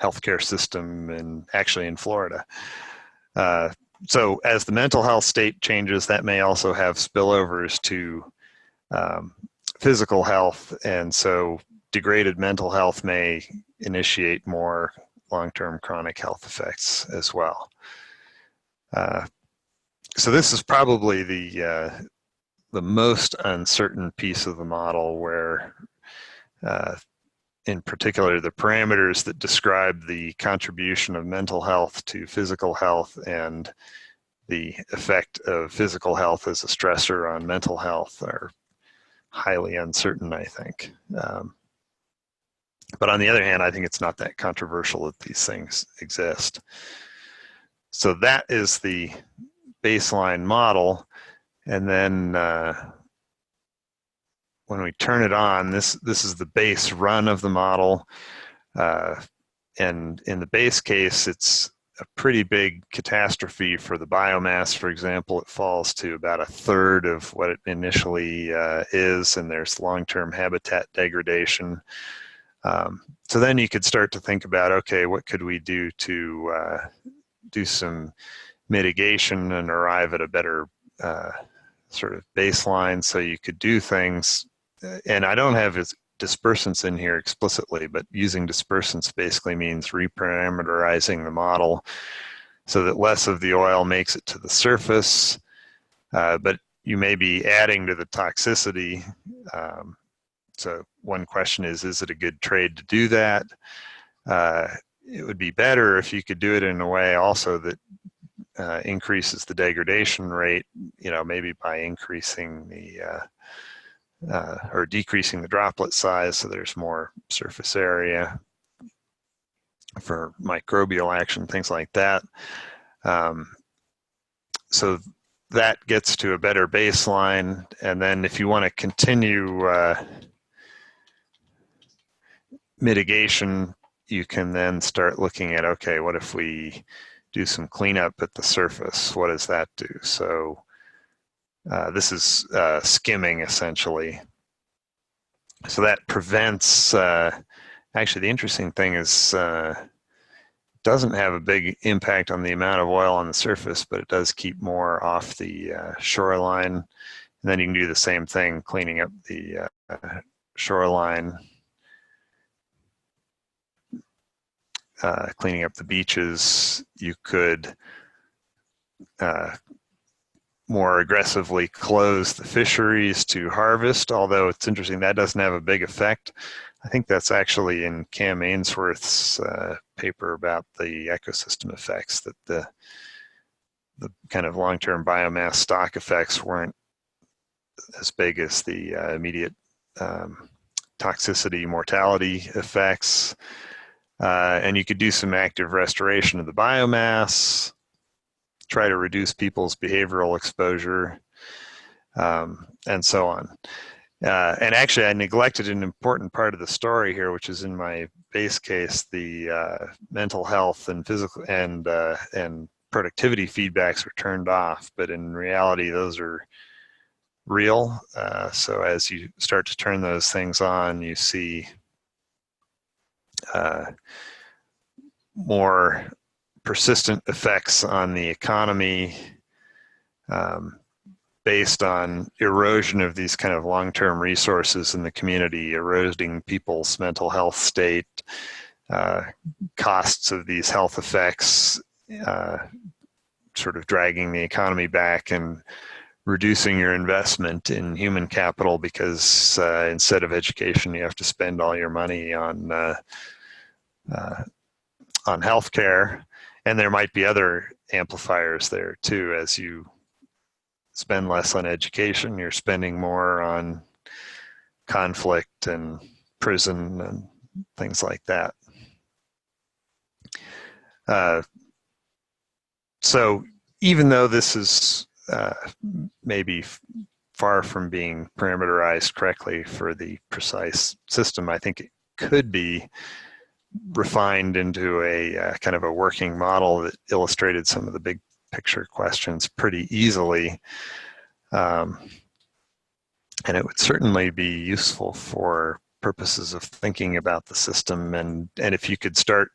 healthcare system and actually in Florida. So as the mental health state changes, that may also have spillovers to physical health, and so degraded mental health may initiate more long-term chronic health effects as well. So this is probably the most uncertain piece of the model, where in particular the parameters that describe the contribution of mental health to physical health and the effect of physical health as a stressor on mental health are highly uncertain, I think. But on the other hand, I think it's not that controversial that these things exist. So that is the baseline model. And then when we turn it on, this is the base run of the model. And in the base case, it's a pretty big catastrophe for the biomass. For example, it falls to about a third of what it initially is, and there's long-term habitat degradation. So then you could start to think about, okay, what could we do to do some mitigation and arrive at a better sort of baseline. So you could do things, and I don't have dispersants in here explicitly, but using dispersants basically means reparameterizing the model so that less of the oil makes it to the surface, but you may be adding to the toxicity. So one question is it a good trade to do that? It would be better if you could do it in a way also that increases the degradation rate, maybe by increasing the or decreasing the droplet size so there's more surface area for microbial action, things like that. So that gets to a better baseline, and then if you want to continue mitigation, you can then start looking at, okay, what if we do some cleanup at the surface? What does that do? So this is skimming, essentially. So that prevents, actually the interesting thing is doesn't have a big impact on the amount of oil on the surface, but it does keep more off the shoreline. And then you can do the same thing, cleaning up the shoreline, cleaning up the beaches. You could more aggressively close the fisheries to harvest, although it's interesting, that doesn't have a big effect. I think that's actually in Cam Ainsworth's paper about the ecosystem effects, that the kind of long-term biomass stock effects weren't as big as the immediate toxicity, mortality effects. And you could do some active restoration of the biomass, try to reduce people's behavioral exposure, and so on. And actually, I neglected an important part of the story here, which is in my base case. The mental health and physical and productivity feedbacks are turned off, but in reality, those are real. So as you start to turn those things on, you see more persistent effects on the economy based on erosion of these kind of long-term resources in the community, eroding people's mental health state, costs of these health effects, sort of dragging the economy back and reducing your investment in human capital, because instead of education, you have to spend all your money on healthcare. And there might be other amplifiers there too. As you spend less on education, you're spending more on conflict and prison and things like that. So even though this is maybe far from being parameterized correctly for the precise system, I think it could be refined into a kind of a working model that illustrated some of the big picture questions pretty easily. And it would certainly be useful for purposes of thinking about the system. And if you could start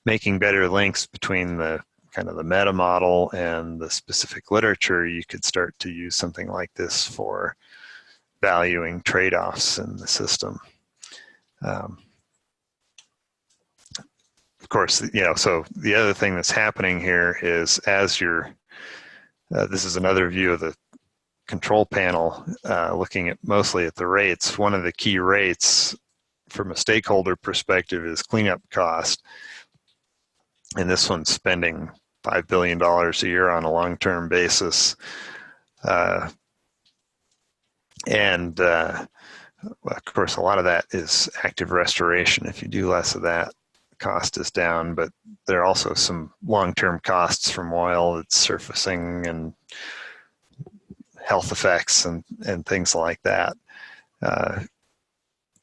making better links between the kind of the meta model and the specific literature, you could start to use something like this for valuing trade-offs in the system. Of course, you know, so the other thing that's happening here is as you're, this is another view of the control panel, looking at mostly at the rates. One of the key rates from a stakeholder perspective is cleanup cost. And this one's spending $5 billion a year on a long-term basis. Of course, a lot of that is active restoration. If you do less of that, cost is down, but there are also some long-term costs from oil that's surfacing and health effects and things like that.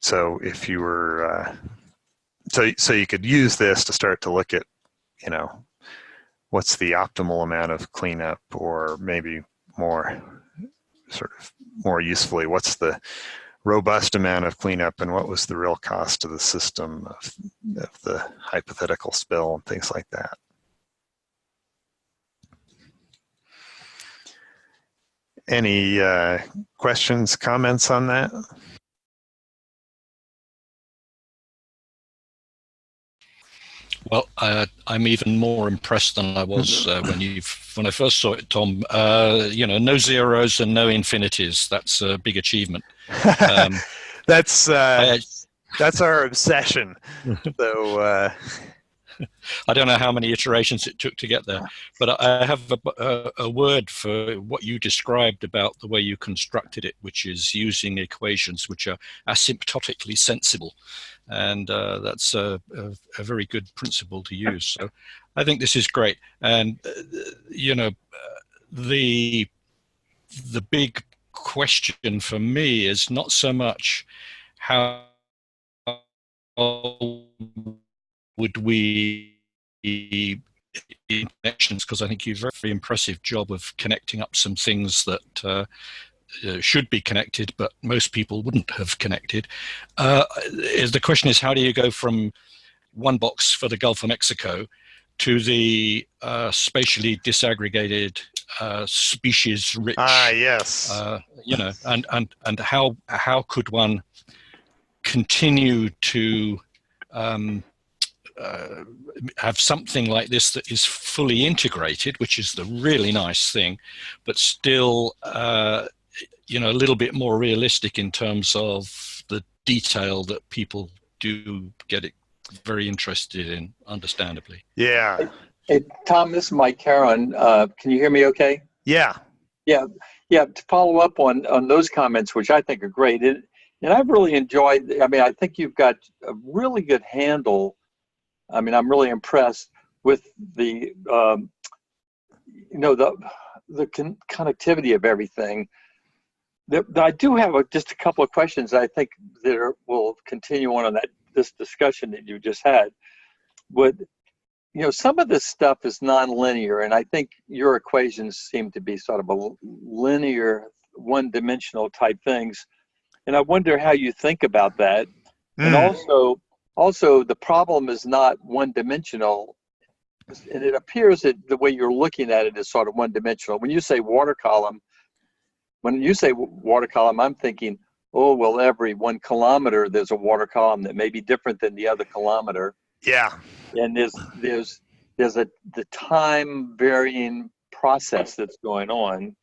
So if you were, so you could use this to start to look at, you know, what's the optimal amount of cleanup, or maybe more sort of more usefully, what's the robust amount of cleanup and what was the real cost to the system of the hypothetical spill and things like that. Any questions, comments on that? Well, I'm even more impressed than I was when I first saw it, Tom. You know, no zeros and no infinities. That's a big achievement. That's our obsession. So I don't know how many iterations it took to get there, but I have a word for what you described about the way you constructed it, which is using equations which are asymptotically sensible. And that's a very good principle to use. So I think this is great. And, you know, the big question for me is not so much how would we in connections, because I think you do a very impressive job of connecting up some things that should be connected, but most people wouldn't have connected. The question is, how do you go from one box for the Gulf of Mexico to the spatially disaggregated, species-rich? Yes. You know, and how could one continue to have something like this that is fully integrated, which is the really nice thing, but still, you know, a little bit more realistic in terms of the detail that people do get it very interested in, understandably. Yeah. Hey, Tom, this is Mike Caron. Can you hear me okay? Yeah. Yeah. To follow up on those comments, which I think are great. And I've really enjoyed, I mean, I think you've got a really good handle. I mean, I'm really impressed with the, you know, the connectivity of everything. I do have just a couple of questions I think that will continue on this discussion that you just had. You know, some of this stuff is nonlinear, and I think your equations seem to be sort of a linear, one-dimensional type things. And I wonder how you think about that. And also the problem is not one-dimensional, and it appears that the way you're looking at it is sort of one-dimensional. When you say water column, I'm thinking, oh, well, every 1 kilometer, there's a water column that may be different than the other kilometer. Yeah. And there's the time varying process that's going on.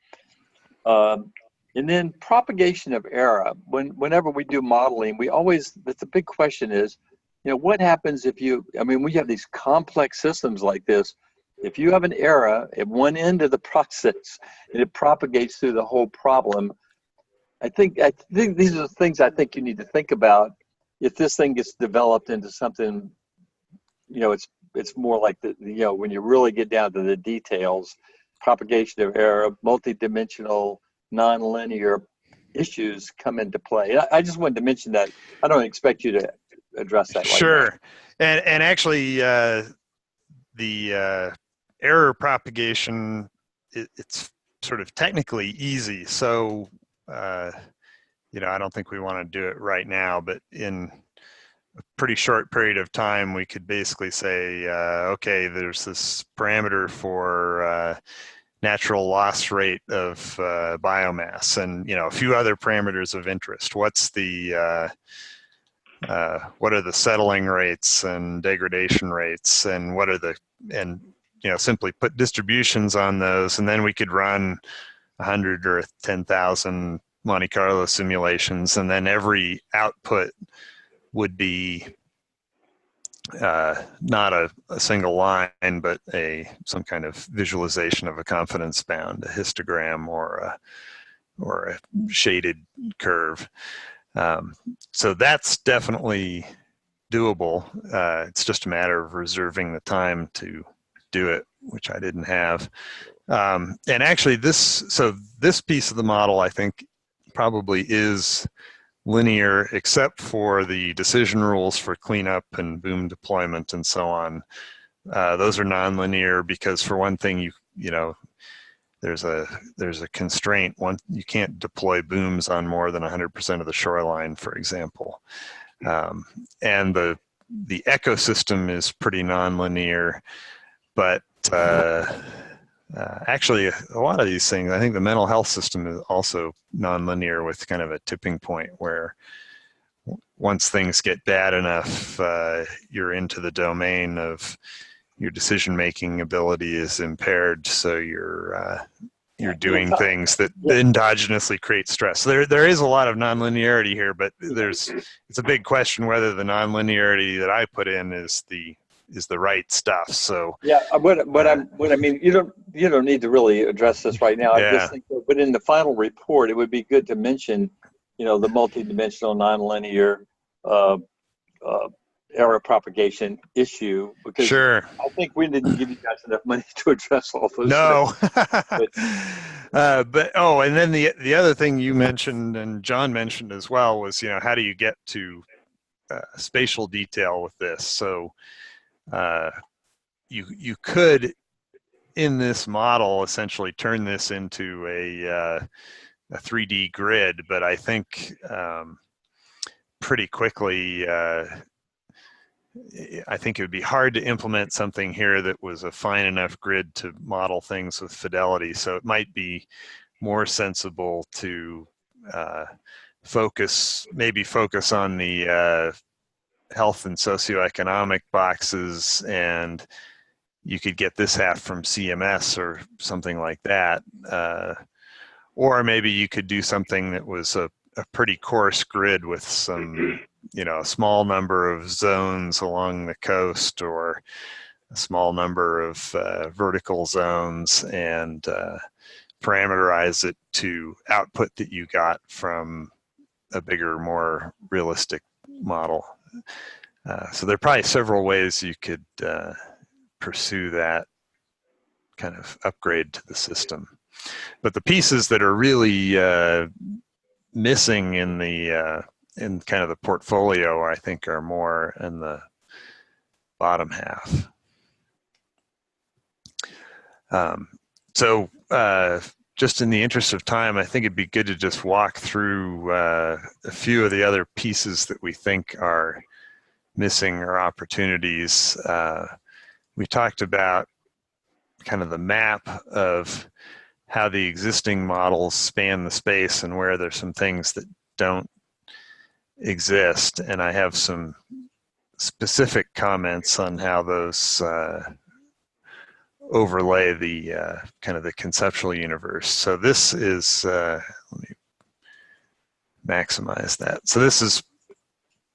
And then propagation of error. Whenever we do modeling, that's a big question is, you know, what happens if we have these complex systems like this. If you have an error at one end of the process and it propagates through the whole problem, I think these are the things I think you need to think about. If this thing gets developed into something, you know, it's more like you know, when you really get down to the details, propagation of error, multidimensional, nonlinear issues come into play. I just wanted to mention that. I don't expect you to address that. Sure. And actually, error propagation, it's sort of technically easy. So, you know, I don't think we want to do it right now, but in a pretty short period of time, we could basically say, okay, there's this parameter for natural loss rate of biomass, and, you know, a few other parameters of interest. What's the what are the settling rates and degradation rates, and what are the, and, you know, simply put distributions on those, and then we could run 100 or 10,000 Monte Carlo simulations, and then every output would be not a single line, but some kind of visualization of a confidence bound, a histogram or a shaded curve. So that's definitely doable. It's just a matter of reserving the time to do it, which I didn't have. And actually this piece of the model, I think, probably is linear, except for the decision rules for cleanup and boom deployment and so on. Those are nonlinear because, for one thing, you know, there's a constraint. You can't deploy booms on more than 100% of the shoreline, for example. And the ecosystem is pretty nonlinear, but actually, a lot of these things, I think the mental health system is also nonlinear, with kind of a tipping point where once things get bad enough, you're into the domain of your decision-making ability is impaired, so you're doing things that endogenously create stress. So there is a lot of nonlinearity here, but it's a big question whether the nonlinearity that I put in is the right stuff. So yeah, what I mean, you don't need to really address this right now. Yeah. I just think, but in the final report, it would be good to mention, you know, the multidimensional nonlinear error propagation issue, because sure. I think we didn't give you guys enough money to address all those No. things. But oh, and then the other thing you mentioned and John mentioned as well was, you know, how do you get to spatial detail with this? So you could, in this model, essentially turn this into a 3D grid, but I think pretty quickly, I think it would be hard to implement something here that was a fine enough grid to model things with fidelity. So it might be more sensible to focus on the health and socioeconomic boxes, and you could get this half from CMS or something like that. Or maybe you could do something that was a pretty coarse grid with some, you know, a small number of zones along the coast, or a small number of vertical zones, and parameterize it to output that you got from a bigger, more realistic model. So there are probably several ways you could pursue that kind of upgrade to the system. But the pieces that are really missing in the in kind of the portfolio, I think, are more in the bottom half. So just in the interest of time, I think it'd be good to just walk through a few of the other pieces that we think are missing or opportunities. We talked about kind of the map of how the existing models span the space and where there's some things that don't exist. And I have some specific comments on how those overlay the kind of the conceptual universe. So this is, let me maximize that. So this is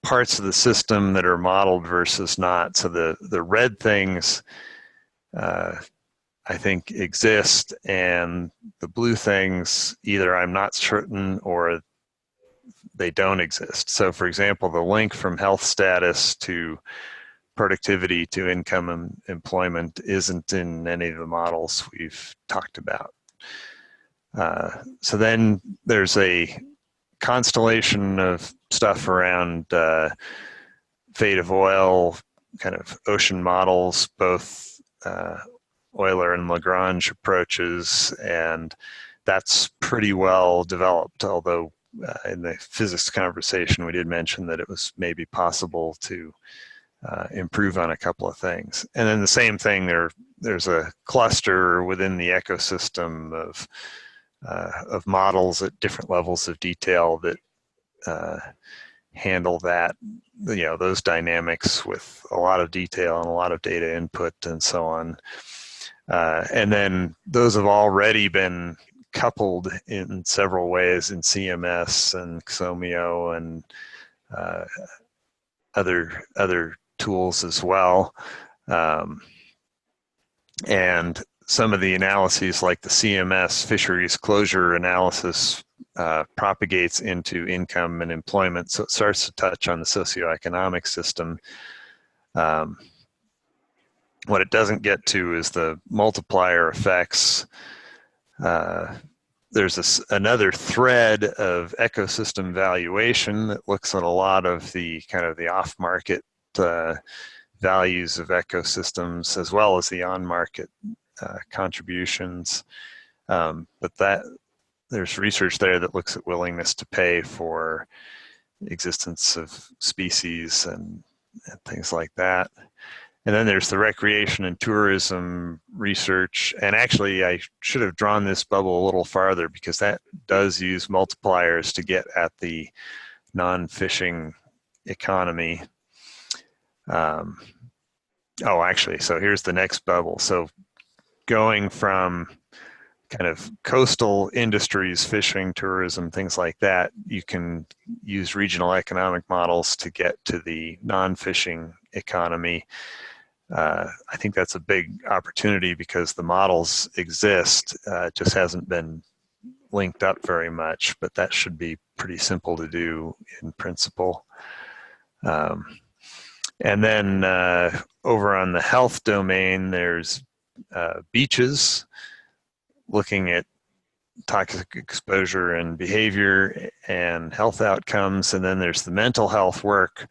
parts of the system that are modeled versus not. So the red things I think exist, and the blue things, either I'm not certain or they don't exist. So for example, the link from health status to productivity to income and employment isn't in any of the models we've talked about. So then there's a constellation of stuff around fate of oil, kind of ocean models, both Euler and Lagrange approaches, and that's pretty well developed, although in the physics conversation we did mention that it was maybe possible to improve on a couple of things. And then the same thing, there's a cluster within the ecosystem of models at different levels of detail that handle that, those dynamics with a lot of detail and a lot of data input and so on. And then those have already been coupled in several ways in CMS and XOMIO and other tools as well. And some of the analyses like the CMS fisheries closure analysis propagates into income and employment, so it starts to touch on the socioeconomic system. What it doesn't get to is the multiplier effects. There's another thread of ecosystem valuation that looks at a lot of the kind of the off-market values of ecosystems as well as the on-market contributions. But there's research there that looks at willingness to pay for existence of species and things like that. And then there's the recreation and tourism research. And actually, I should have drawn this bubble a little farther because that does use multipliers to get at the non-fishing economy. Actually, so here's the next bubble. So going from kind of coastal industries, fishing, tourism, things like that, you can use regional economic models to get to the non-fishing economy. I think that's a big opportunity because the models exist, just hasn't been linked up very much, but that should be pretty simple to do in principle. And then over on the health domain, there's beaches, looking at toxic exposure and behavior and health outcomes. And then there's the mental health work,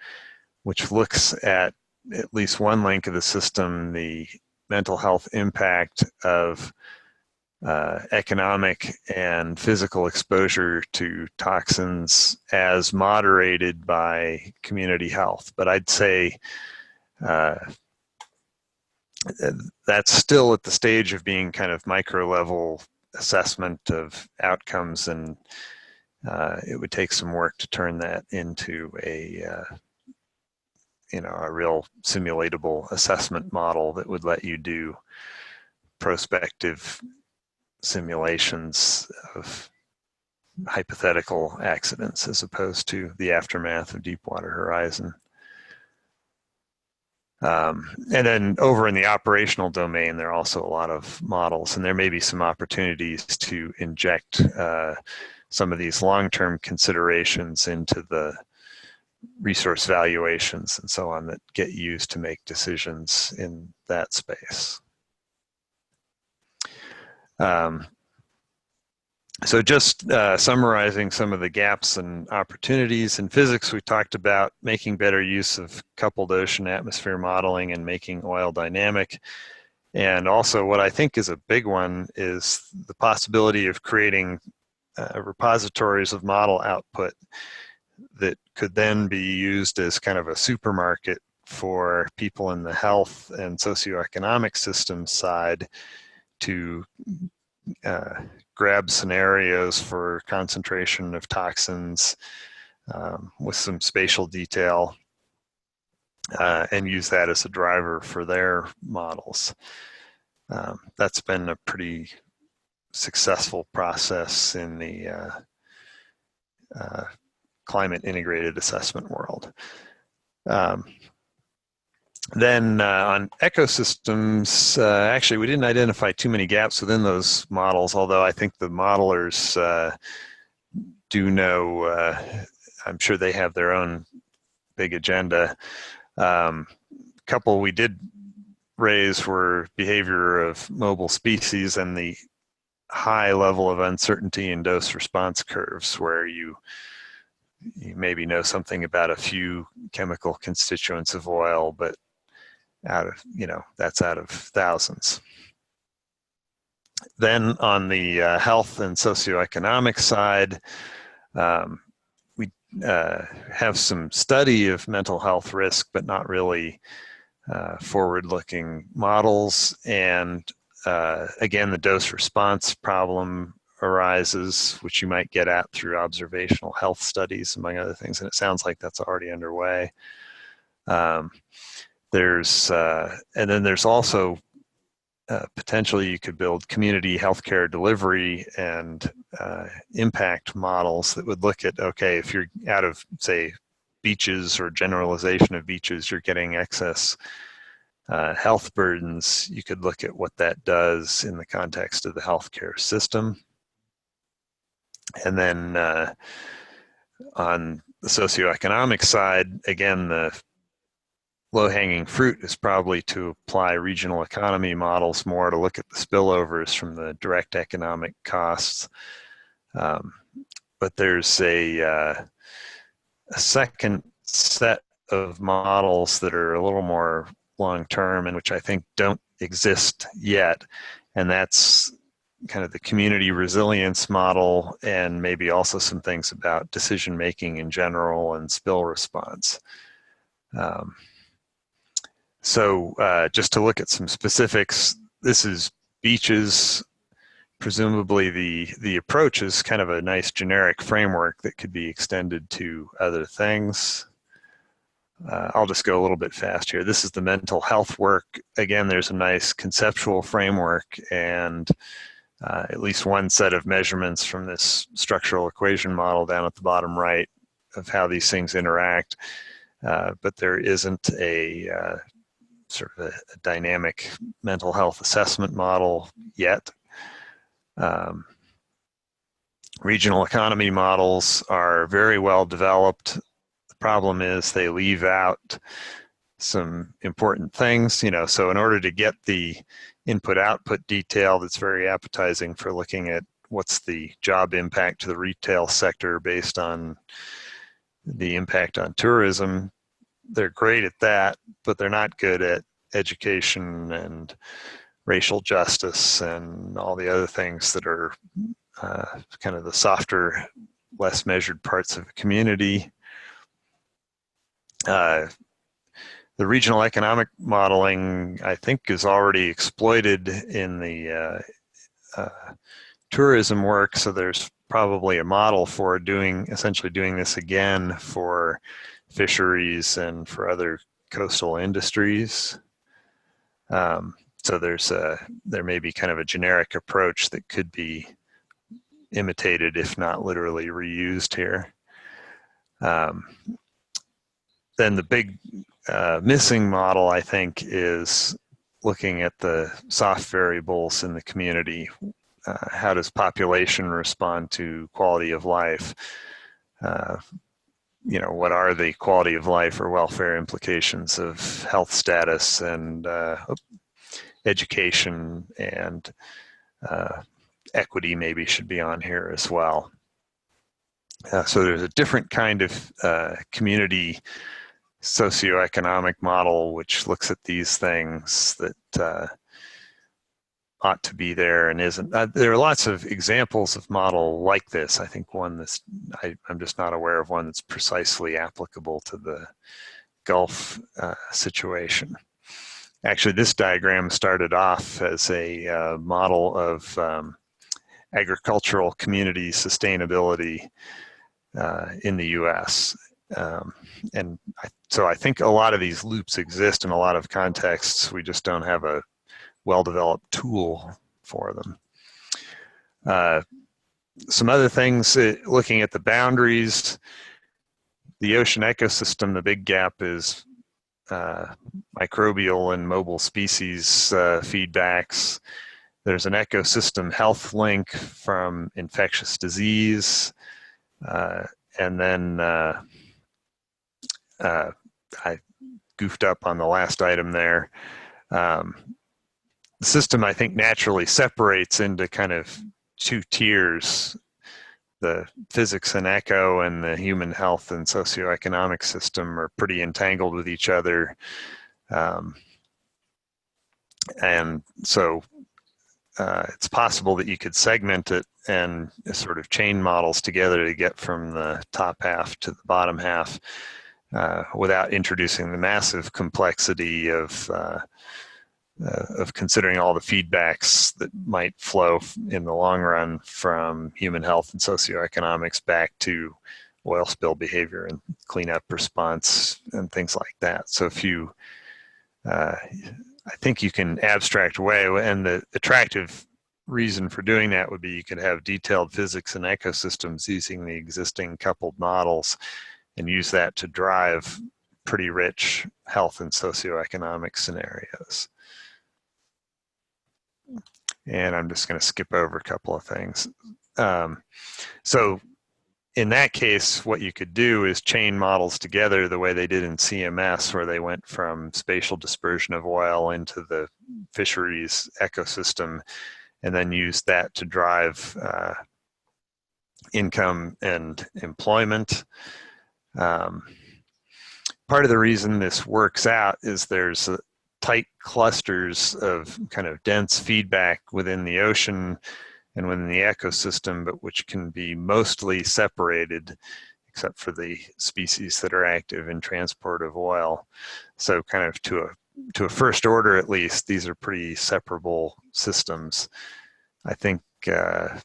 which looks at least one link of the system, the mental health impact of economic and physical exposure to toxins as moderated by community health. But I'd say that's still at the stage of being kind of micro level assessment of outcomes, and it would take some work to turn that into a real simulatable assessment model that would let you do prospective simulations of hypothetical accidents as opposed to the aftermath of Deepwater Horizon. And then over in the operational domain, there are also a lot of models, and there may be some opportunities to inject some of these long-term considerations into the resource valuations and so on that get used to make decisions in that space. So just summarizing some of the gaps and opportunities in physics, we talked about making better use of coupled ocean atmosphere modeling and making oil dynamic. And also what I think is a big one is the possibility of creating repositories of model output that could then be used as kind of a supermarket for people in the health and socioeconomic systems side to grab scenarios for concentration of toxins with some spatial detail and use that as a driver for their models. That's been a pretty successful process in the climate integrated assessment world. Then on ecosystems, actually we didn't identify too many gaps within those models, although I think the modelers do know, I'm sure they have their own big agenda. Couple we did raise were behavior of mobile species and the high level of uncertainty in dose response curves, where you maybe know something about a few chemical constituents of oil, but that's out of thousands. Then on the health and socioeconomic side, we have some study of mental health risk, but not really forward-looking models. And again, the dose response problem arises, which you might get at through observational health studies, among other things. And it sounds like that's already underway. And then there's also potentially you could build community healthcare delivery and impact models that would look at, okay, if you're out of, say, beaches or generalization of beaches, you're getting excess health burdens, you could look at what that does in the context of the healthcare system. And then on the socioeconomic side, again, the low-hanging fruit is probably to apply regional economy models more to look at the spillovers from the direct economic costs. But there's a second set of models that are a little more long-term and which I think don't exist yet. And that's kind of the community resilience model, and maybe also some things about decision-making in general and spill response. So just to look at some specifics, this is beaches. Presumably the approach is kind of a nice generic framework that could be extended to other things. I'll just go a little bit fast here. This is the mental health work. Again, there's a nice conceptual framework and at least one set of measurements from this structural equation model down at the bottom right of how these things interact. But there isn't a sort of a dynamic mental health assessment model yet. Regional economy models are very well developed. The problem is they leave out some important things, you know, so in order to get the input-output detail that's very appetizing for looking at what's the job impact to the retail sector based on the impact on tourism, they're great at that, but they're not good at education and racial justice and all the other things that are kind of the softer, less measured parts of a community. The regional economic modeling, I think, is already exploited in the tourism work, so there's probably a model for essentially doing this again for fisheries and for other coastal industries. So there may be kind of a generic approach that could be imitated, if not literally reused here. Then the big missing model, I think, is looking at the soft variables in the community. How does population respond to quality of life? You know, what are the quality of life or welfare implications of health status and education, and equity maybe should be on here as well. So there's a different kind of community socioeconomic model which looks at these things that ought to be there and isn't. There are lots of examples of model like this. I think one that's, I'm just not aware of one that's precisely applicable to the Gulf situation. Actually, this diagram started off as a model of agricultural community sustainability in the US. So I think a lot of these loops exist in a lot of contexts. We just don't have a well-developed tool for them. Some other things, looking at the boundaries, the ocean ecosystem, the big gap is microbial and mobile species feedbacks. There's an ecosystem health link from infectious disease. And then I goofed up on the last item there. The system, I think, naturally separates into kind of two tiers. The physics and eco and the human health and socioeconomic system are pretty entangled with each other. And so it's possible that you could segment it and sort of chain models together to get from the top half to the bottom half without introducing the massive complexity of considering all the feedbacks that might flow in the long run from human health and socioeconomics back to oil spill behavior and cleanup response and things like that. So if you, I think you can abstract away, and the attractive reason for doing that would be you could have detailed physics and ecosystems using the existing coupled models and use that to drive pretty rich health and socioeconomic scenarios. And I'm just going to skip over a couple of things. So in that case, what you could do is chain models together the way they did in CMS, where they went from spatial dispersion of oil into the fisheries ecosystem, and then use that to drive income and employment. Part of the reason this works out is there's tight clusters of kind of dense feedback within the ocean and within the ecosystem, but which can be mostly separated except for the species that are active in transport of oil. So kind of to a first order at least, these are pretty separable systems. I think these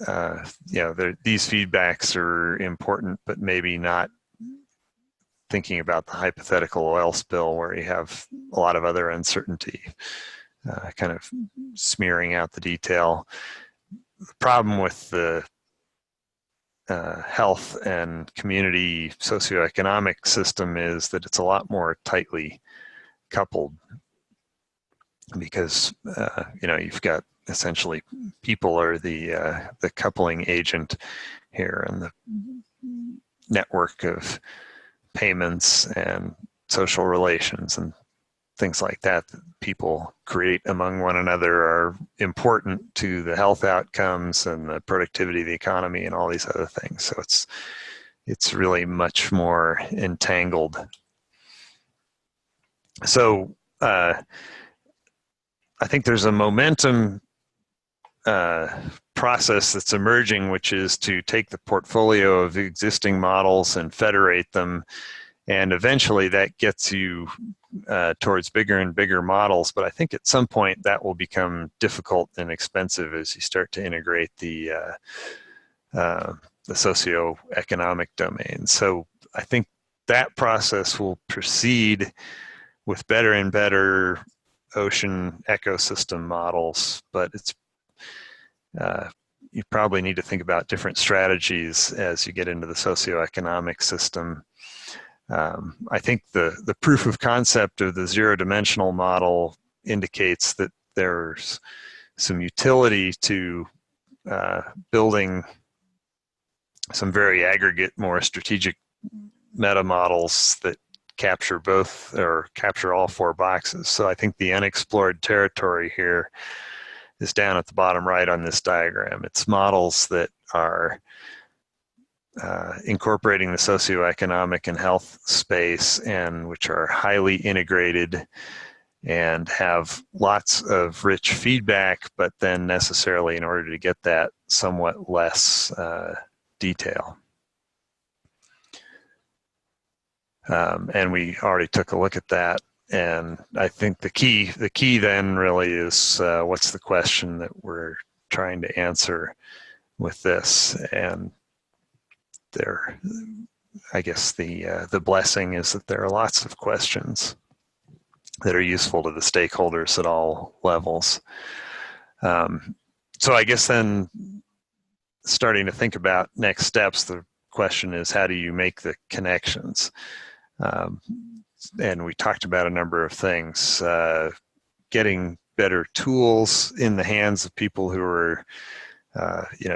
feedbacks are important, but maybe not thinking about the hypothetical oil spill where you have a lot of other uncertainty, kind of smearing out the detail. The problem with the health and community socioeconomic system is that it's a lot more tightly coupled because you've got essentially people are the coupling agent here, and the network of payments and social relations and things like that that people create among one another are important to the health outcomes and the productivity of the economy and all these other things. So it's really much more entangled. So I think there's a momentum process that's emerging, which is to take the portfolio of existing models and federate them, and eventually that gets you towards bigger and bigger models. But I think at some point that will become difficult and expensive as you start to integrate the socioeconomic domain. So I think that process will proceed with better and better ocean ecosystem models, but it's you probably need to think about different strategies as you get into the socioeconomic system. I think the proof of concept of the zero-dimensional model indicates that there's some utility to building some very aggregate, more strategic meta models that capture both or capture all four boxes. So I think the unexplored territory here is down at the bottom right on this diagram. It's models that are incorporating the socioeconomic and health space, and which are highly integrated and have lots of rich feedback, but then necessarily, in order to get that, somewhat less detail. And we already took a look at that. And I think the key then really is what's the question that we're trying to answer with this. And I guess the blessing is that there are lots of questions that are useful to the stakeholders at all levels. So I guess then starting to think about next steps, the question is, how do you make the connections? And we talked about a number of things, getting better tools in the hands of people who are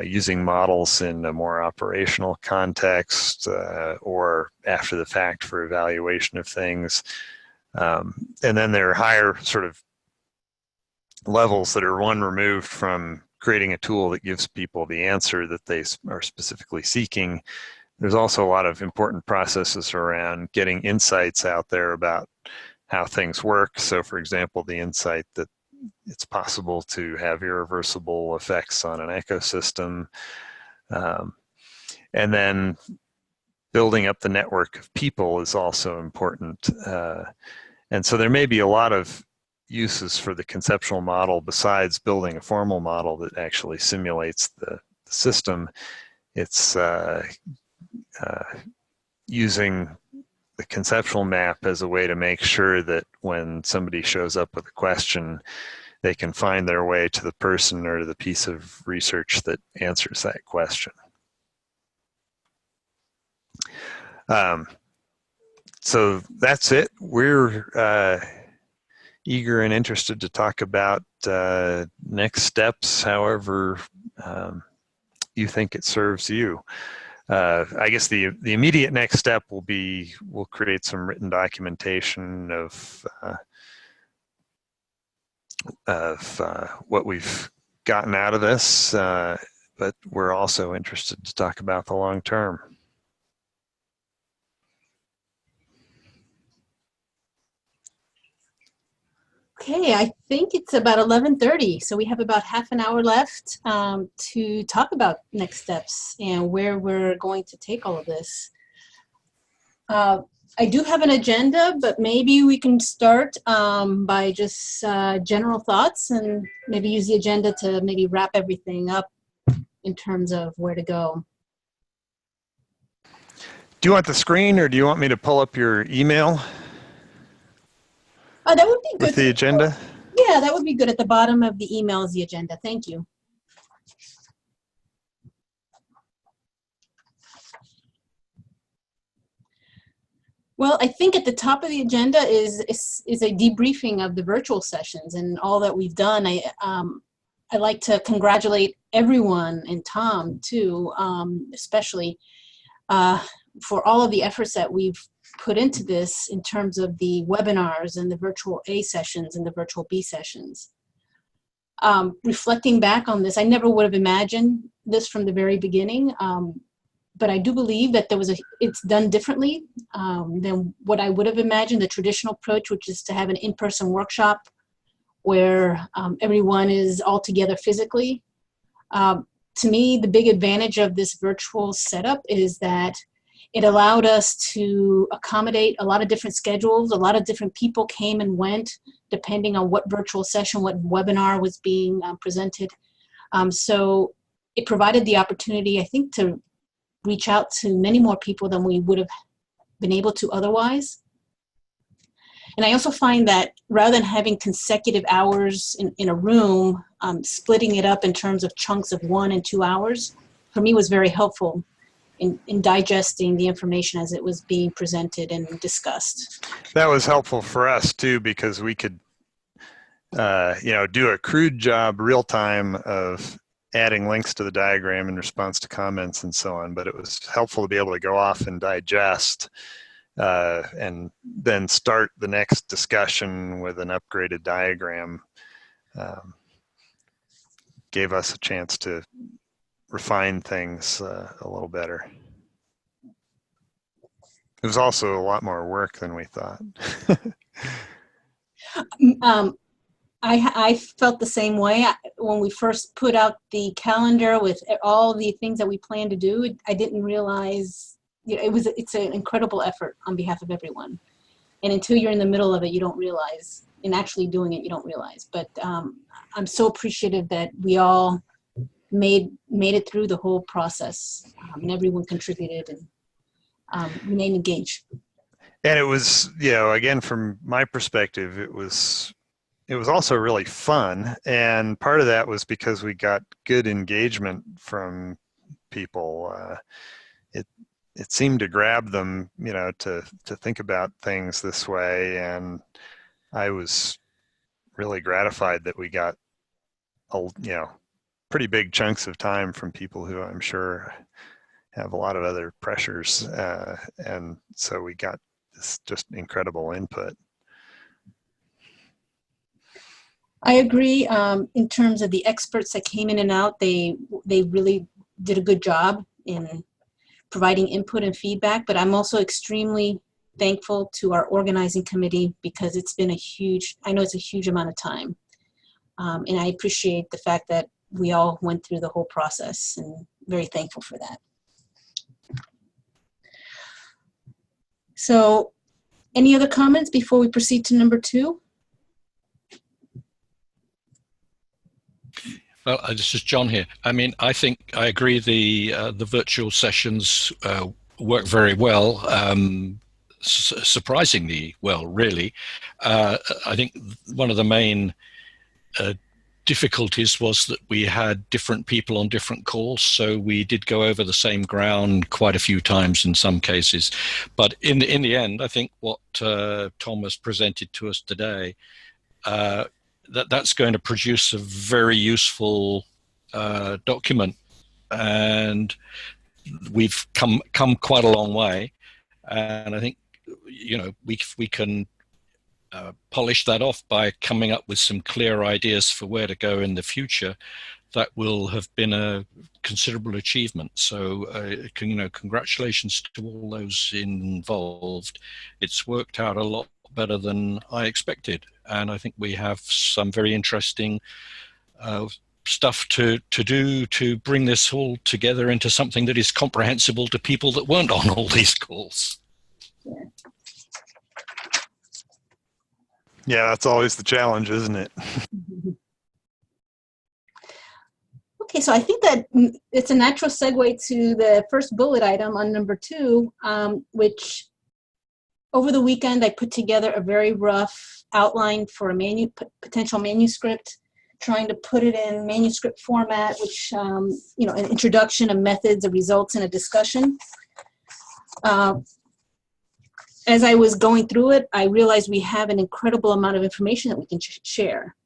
using models in a more operational context or after the fact for evaluation of things. And then there are higher sort of levels that are one removed from creating a tool that gives people the answer that they are specifically seeking. There's also a lot of important processes around getting insights out there about how things work. So for example, the insight that it's possible to have irreversible effects on an ecosystem. And then building up the network of people is also important. And so there may be a lot of uses for the conceptual model besides building a formal model that actually simulates the system. It's using the conceptual map as a way to make sure that when somebody shows up with a question, they can find their way to the person or the piece of research that answers that question. So that's it. We're eager and interested to talk about next steps, however you think it serves you. I guess the immediate next step will be we'll create some written documentation of what we've gotten out of this, but we're also interested to talk about the long term. Okay, I think it's about 11:30, so we have about half an hour left to talk about next steps and where we're going to take all of this. I do have an agenda, but maybe we can start by just general thoughts and maybe use the agenda to maybe wrap everything up in terms of where to go. Do you want the screen or do you want me to pull up your email? That would be good. With the agenda? Yeah, that would be good. At the bottom of the email is the agenda. Thank you. Well, I think at the top of the agenda is a debriefing of the virtual sessions and all that we've done. I'd like to congratulate everyone, and Tom too, especially for all of the efforts that we've put into this in terms of the webinars and the virtual A sessions and the virtual B sessions. Reflecting back on this, I never would have imagined this from the very beginning, but I do believe that it's done differently than what I would have imagined, the traditional approach, which is to have an in-person workshop where everyone is all together physically. To me, the big advantage of this virtual setup is that it allowed us to accommodate a lot of different schedules. A lot of different people came and went depending on what virtual session, what webinar was being presented. So it provided the opportunity, I think, to reach out to many more people than we would have been able to otherwise. And I also find that rather than having consecutive hours in a room, splitting it up in terms of chunks of 1 and 2 hours, for me was very helpful in digesting the information as it was being presented and discussed. That was helpful for us too, because we could do a crude job real time of adding links to the diagram in response to comments and so on, but it was helpful to be able to go off and digest and then start the next discussion with an upgraded diagram. Gave us a chance to refine things a little better. It was also a lot more work than we thought. I felt the same way. When we first put out the calendar with all the things that we planned to do, I didn't realize, it's an incredible effort on behalf of everyone. And until you're in the middle of it, you don't realize. In actually doing it, you don't realize. But I'm so appreciative that we all made it through the whole process, and everyone contributed and remained engaged. And it was, again, from my perspective, it was also really fun. And part of that was because we got good engagement from people. It seemed to grab them, to think about things this way. And I was really gratified that we got, pretty big chunks of time from people who I'm sure have a lot of other pressures. And so we got this just incredible input. I agree. In terms of the experts that came in and out, they really did a good job in providing input and feedback, but I'm also extremely thankful to our organizing committee because it's been I know it's a huge amount of time. And I appreciate the fact that we all went through the whole process, and very thankful for that. So any other comments before we proceed to number 2? Well, this is John here. I mean, I think I agree the virtual sessions work very well, surprisingly well, really. I think one of the main difficulties was that we had different people on different calls, so we did go over the same ground quite a few times in some cases. But in the end, I think what Tom has presented to us today, that's going to produce a very useful document, and we've come quite a long way. And I think, you know, we can polish that off by coming up with some clear ideas for where to go in the future. That will have been a considerable achievement. So, you know, congratulations to all those involved. It's worked out a lot better than I expected, and I think we have some very interesting stuff to do to bring this all together into something that is comprehensible to people that weren't on all these calls. Yeah, that's always the challenge, isn't it? Okay, so I think that it's a natural segue to the first bullet item on number 2, which over the weekend I put together a very rough outline for a potential manuscript, trying to put it in manuscript format, which, you know, an introduction, a methods, a results, and a discussion. As I was going through it, I realized we have an incredible amount of information that we can share.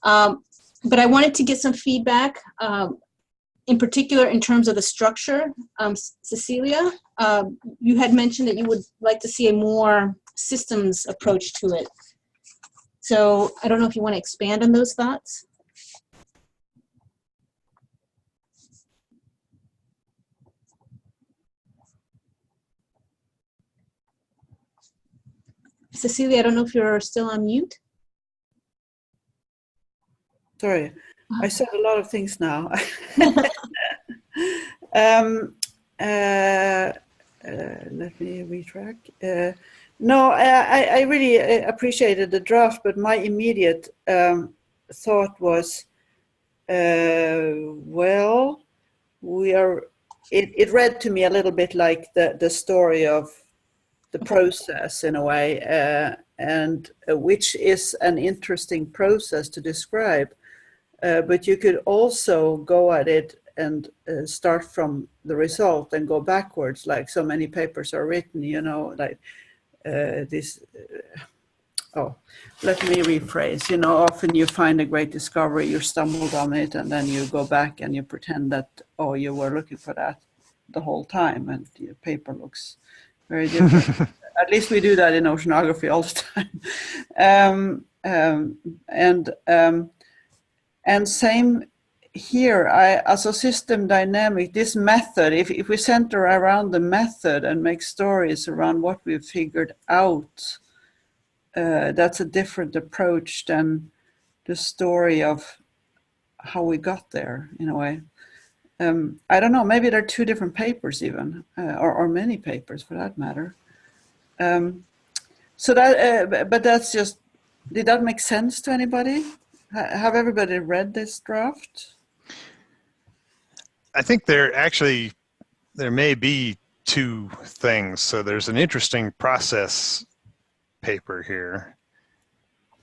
But I wanted to get some feedback, in particular in terms of the structure. Cecilia, you had mentioned that you would like to see a more systems approach to it. So I don't know if you want to expand on those thoughts. Cecilia, I don't know if you're still on mute. Sorry, I said a lot of things now. Let me retrack. No, I really appreciated the draft, but my immediate thought was, well, it read to me a little bit like the story of the process in a way, and which is an interesting process to describe. But you could also go at it and start from the result and go backwards, like so many papers are written, you know, like this. Oh, let me rephrase. You know, often you find a great discovery, you stumbled on it, and then you go back and you pretend that, oh, you were looking for that the whole time, and your paper looks very different. At least we do that in oceanography all the time. And same here, as a system dynamic, this method, if we center around the method and make stories around what we've figured out, that's a different approach than the story of how we got there, in a way. I don't know, maybe there are 2 different papers even, or many papers for that matter. So that, but that's just, did that make sense to anybody? Have everybody read this draft? I think there may be 2 things. So there's an interesting process paper here.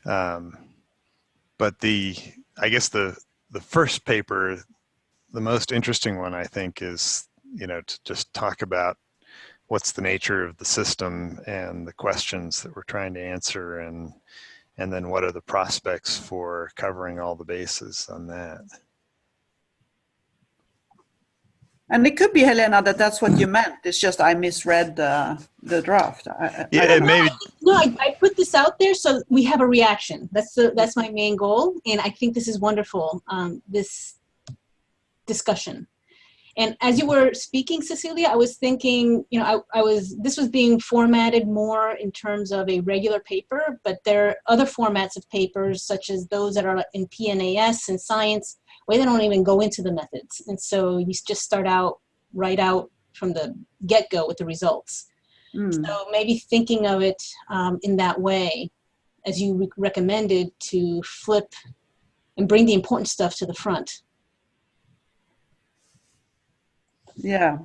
But I guess the first paper, the most interesting one, I think, is, you know, to just talk about what's the nature of the system and the questions that we're trying to answer, and then what are the prospects for covering all the bases on that. And it could be, Helena, that's what you meant. It's just I misread the draft. Maybe. No, I put this out there so we have a reaction. That's my main goal, and I think this is wonderful. This discussion, And as you were speaking, Cecilia, I was thinking, you know, this was being formatted more in terms of a regular paper, but there are other formats of papers, such as those that are in PNAS and science, where they don't even go into the methods. And so you just start out, right out from the get-go with the results. So maybe thinking of it in that way, as you recommended, to flip and bring the important stuff to the front. Yeah,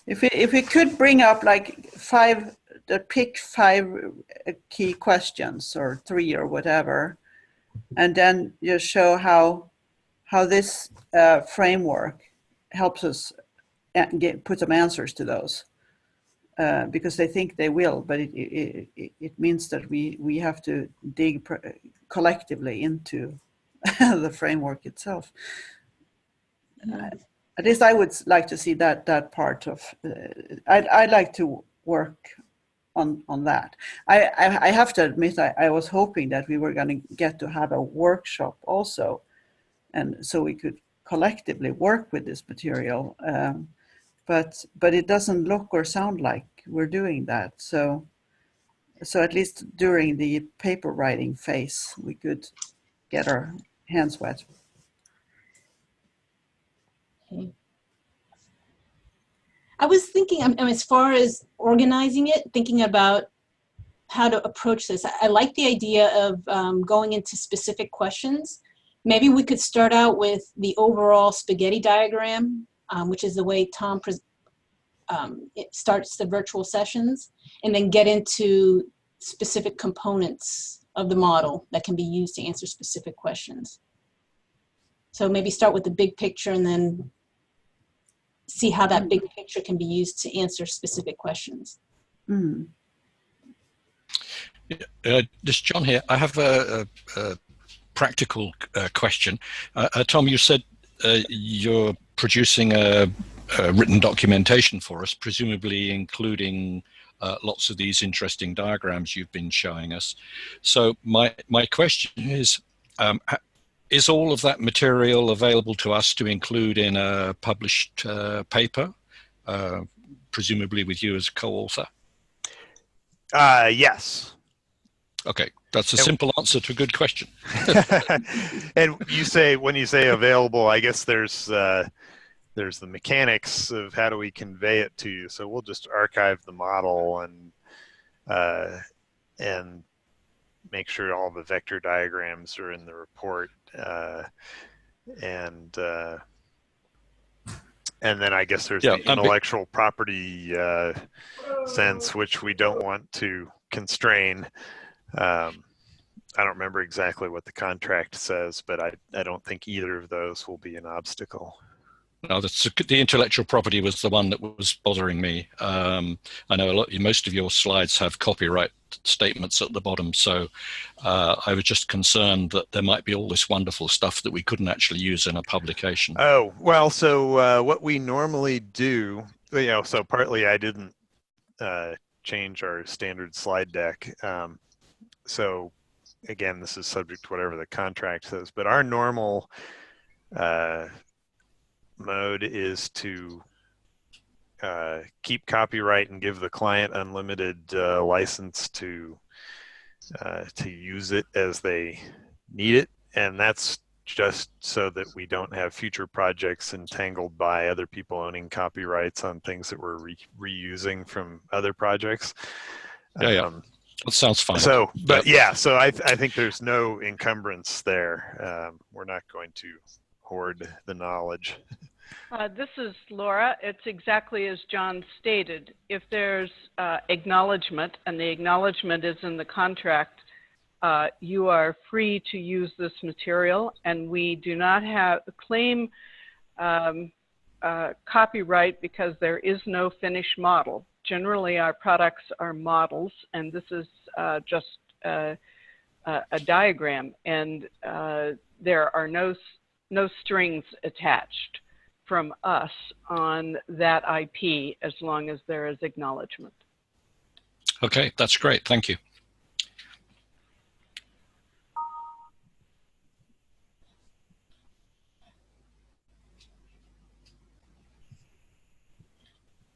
if we could bring up like pick 5 key questions or 3 or whatever, and then just show how this framework helps us put some answers to those, because they think they will, but it means that we have to dig collectively into the framework itself. At least I would like to see that part of. I'd like to work on that. I have to admit I was hoping that we were going to get to have a workshop also, and so we could collectively work with this material. But it doesn't look or sound like we're doing that. So at least during the paper writing phase, we could get our hands wet. Okay. I was thinking, as far as organizing it, thinking about how to approach this. I like the idea of going into specific questions. Maybe we could start out with the overall spaghetti diagram, which is the way Tom it starts the virtual sessions, and then get into specific components of the model that can be used to answer specific questions. So maybe start with the big picture and then see how that big picture can be used to answer specific questions. This is John here. I have a practical question. Tom, you said you're producing a written documentation for us, presumably including lots of these interesting diagrams you've been showing us. So my question is all of that material available to us to include in a published paper, presumably with you as co-author? Yes. Okay, that's a simple answer to a good question. And when you say available, I guess there's the mechanics of how do we convey it to you. So we'll just archive the model and make sure all the vector diagrams are in the report, and then I guess there's the intellectual property sense, which we don't want to constrain. I don't remember exactly what the contract says, but I don't think either of those will be an obstacle. No, the intellectual property was the one that was bothering me. I know most of your slides have copyright statements at the bottom, so I was just concerned that there might be all this wonderful stuff that we couldn't actually use in a publication. Oh, well, so what we normally do, so partly I didn't change our standard slide deck. So again, this is subject to whatever the contract says, but our normal mode is to keep copyright and give the client unlimited license to use it as they need it, and that's just so that we don't have future projects entangled by other people owning copyrights on things that we're reusing from other projects. That sounds fine. So, but so I think there's no encumbrance there. We're not going to hoard the knowledge. This is Laura. It's exactly as John stated. If there's acknowledgement, and the acknowledgement is in the contract, you are free to use this material, and we do not claim copyright because there is no finished model. Generally, our products are models, and this is just a diagram, and there are no strings attached from us on that IP as long as there is acknowledgement. Okay, that's great. Thank you.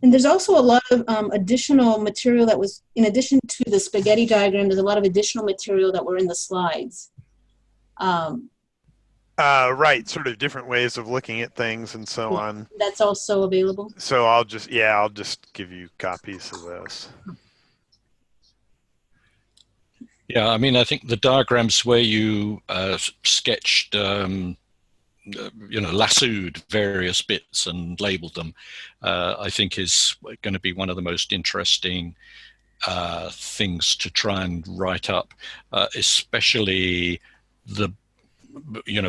And there's also a lot of additional material that was, in addition to the spaghetti diagram, there's a lot of additional material that were in the slides. Right, sort of different ways of looking at things and so on. That's also available. So I'll just give you copies of those. Yeah, I mean, I think the diagrams where you sketched, lassoed various bits and labeled them, I think is going to be one of the most interesting things to try and write up, especially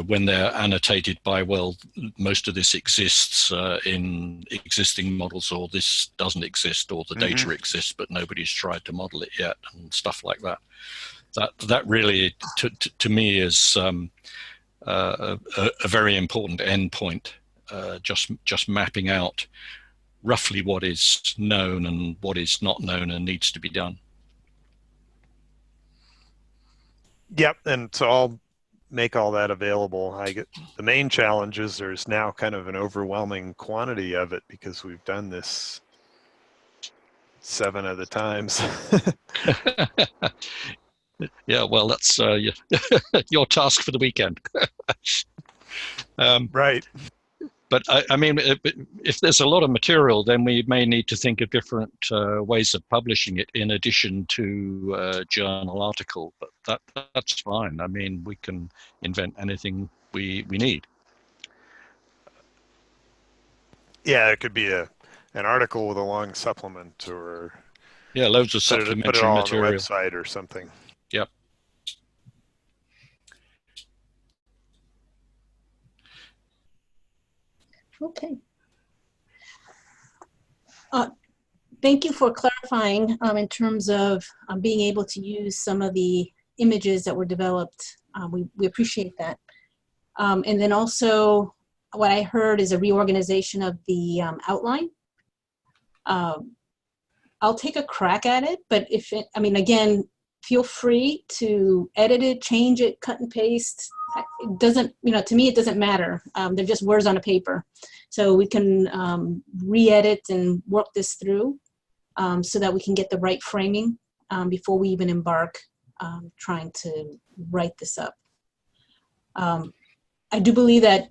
when they're annotated by, well, most of this exists in existing models, or this doesn't exist, or the data exists but nobody's tried to model it yet, and stuff like that. That really, to me, is a very important endpoint. Just mapping out roughly what is known and what is not known and needs to be done. Yep, and so I'll make all that available. The main challenge is there's now kind of an overwhelming quantity of it because we've done this 7 other times. Yeah, well, that's your task for the weekend. Right. But I mean, if there's a lot of material, then we may need to think of different ways of publishing it in addition to a journal article. But that's fine. I mean, we can invent anything we need. Yeah, it could be an article with a long supplement, or loads of supplementary put it all material on the website or something. Yep. Okay. Thank you for clarifying in terms of being able to use some of the images that were developed. We appreciate that. And then also what I heard is a reorganization of the outline. I'll take a crack at it, but again, feel free to edit it, change it, cut and paste. It doesn't, to me, it doesn't matter. They're just words on a paper. So we can re-edit and work this through so that we can get the right framing before we even embark trying to write this up. I do believe that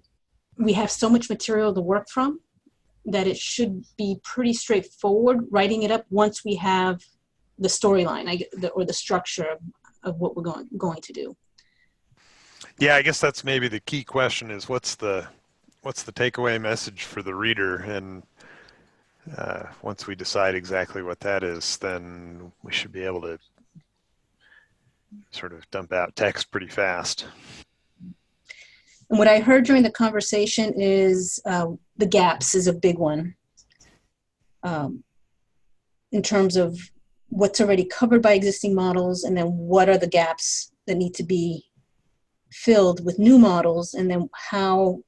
we have so much material to work from that it should be pretty straightforward writing it up once we have the storyline or the structure of what we're going to do. Yeah, I guess that's maybe the key question is what's the takeaway message for the reader, and once we decide exactly what that is, then we should be able to sort of dump out text pretty fast. And what I heard during the conversation is the gaps is a big one in terms of what's already covered by existing models, and then what are the gaps that need to be filled with new models, and then how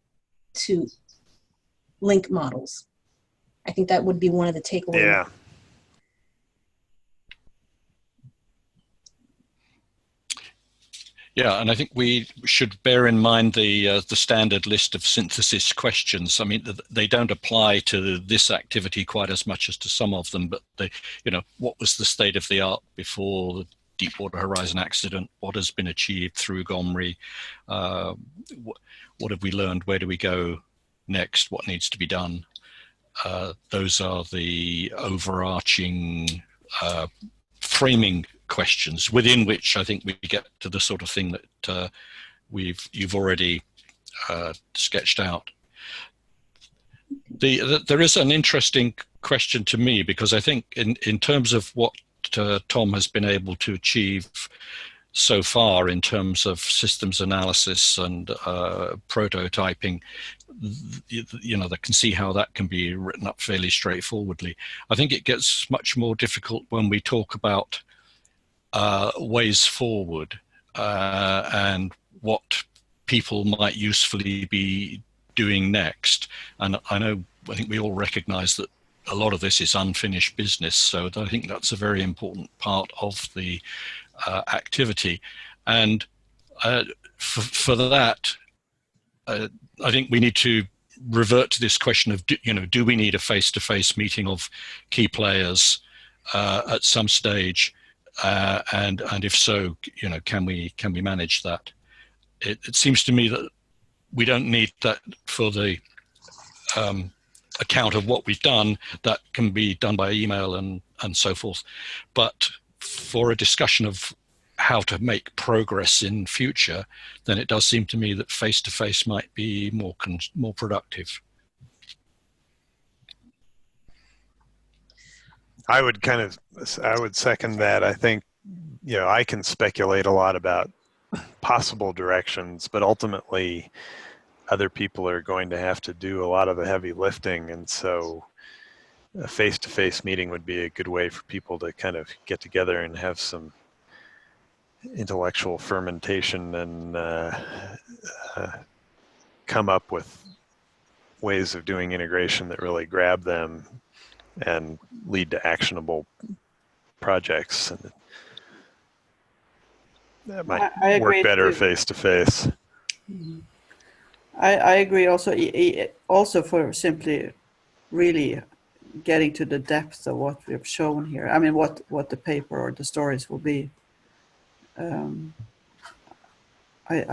to link models. I think that would be one of the takeaways. Yeah. Yeah, and I think we should bear in mind the standard list of synthesis questions. I mean, they don't apply to this activity quite as much as to some of them, but what was the state of the art before the Deepwater Horizon accident? What has been achieved through GoMRI? What have we learned? Where do we go next? What needs to be done? Those are the overarching framing questions within which I think we get to the sort of thing that you've already sketched out. There is an interesting question to me, because I think in terms of what Tom has been able to achieve so far in terms of systems analysis and prototyping, they can see how that can be written up fairly straightforwardly. I think it gets much more difficult when we talk about ways forward and what people might usefully be doing next. And I think we all recognize that a lot of this is unfinished business, so I think that's a very important part of the activity. And for that, I think we need to revert to this question of, do we need a face-to-face meeting of key players at some stage, and if so, can we manage that? It seems to me that we don't need that for the account of what we've done. That can be done by email and so forth, but for a discussion of how to make progress in future, then it does seem to me that face-to-face might be more productive. I would second that. I think, I can speculate a lot about possible directions, but ultimately other people are going to have to do a lot of the heavy lifting. And so a face-to-face meeting would be a good way for people to kind of get together and have some intellectual fermentation and come up with ways of doing integration that really grab them and lead to actionable projects. And that might work better face to face. I agree also for simply really getting to the depth of what we've shown here. I mean, what the paper or the stories will be. I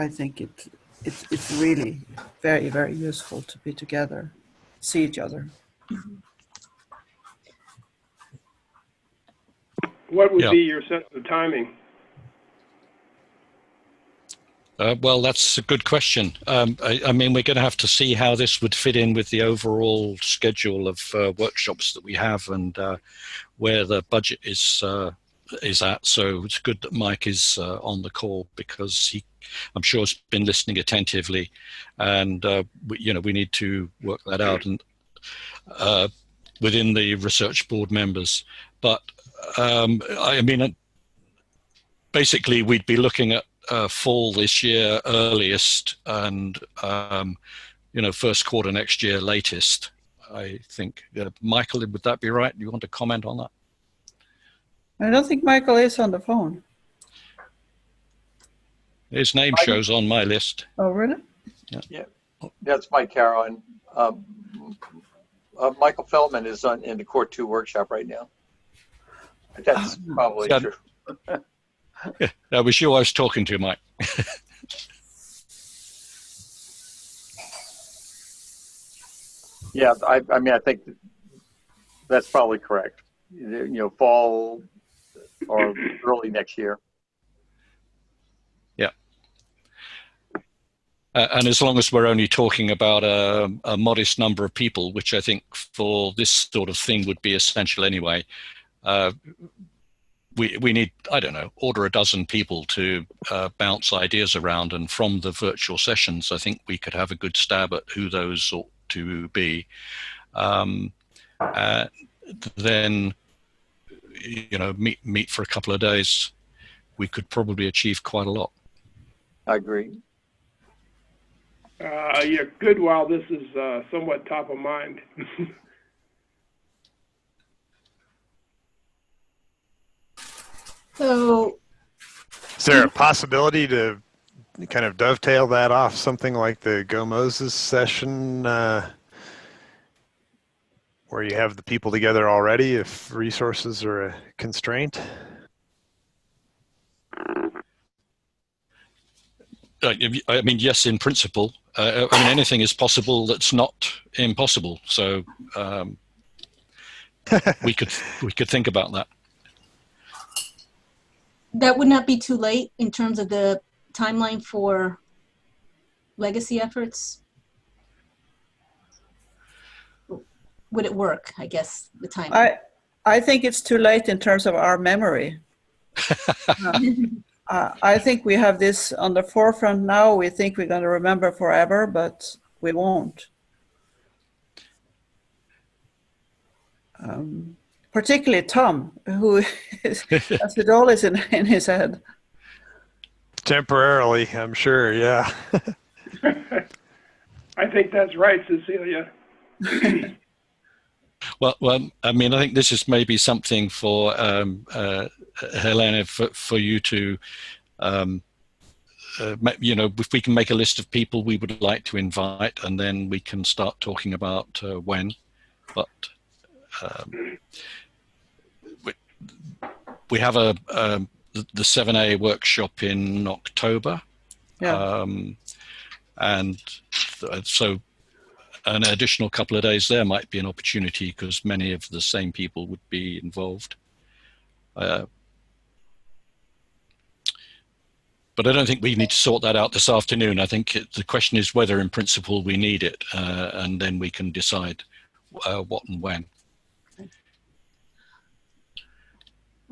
think it's really very, very useful to be together, see each other. What would be your sense of timing? Well, that's a good question. I mean, we're going to have to see how this would fit in with the overall schedule of workshops that we have and where the budget is at. So it's good that Mike is on the call, because I'm sure has been listening attentively, and we need to work that out and within the research board members. But I mean, basically, we'd be looking at fall this year earliest, and first quarter next year latest, I think. Michael, would that be right? Do you want to comment on that? I don't think Michael is on the phone. His name shows on my list. Oh, really? Yeah. That's Mike Caron. Michael Feldman is in the Core 2 workshop right now. That's probably true. Yeah, that was you I was talking to, Mike. Yeah, I mean, I think that's probably correct. Fall or early next year. Yeah. And as long as we're only talking about a modest number of people, which I think for this sort of thing would be essential anyway, we need, I don't know, order a dozen people to bounce ideas around, and from the virtual sessions, I think we could have a good stab at who those ought to be. Then, meet for a couple of days. We could probably achieve quite a lot. I agree. Yeah, good while this is somewhat top of mind. So, is there a possibility to kind of dovetail that off something like the Go Moses session, where you have the people together already if resources are a constraint? I mean, yes, in principle. I mean, anything is possible that's not impossible. So we could think about that. that would not be too late in terms of the timeline for legacy efforts? Would it work, I guess, the timing? I think it's too late in terms of our memory. I think we have this on the forefront now. We think we're going to remember forever, but we won't. Particularly Tom, who has it always in his head. Temporarily, I'm sure, yeah. I think that's right, Cecilia. Well, I mean, I think this is maybe something for Helena, for you to you know, if we can make a list of people we would like to invite, and then we can start talking about when. But we have the 7A workshop in October. Yeah. And so an additional couple of days there might be an opportunity, because many of the same people would be involved. But I don't think we need to sort that out this afternoon. I think the question is whether in principle we need it, and then we can decide what and when.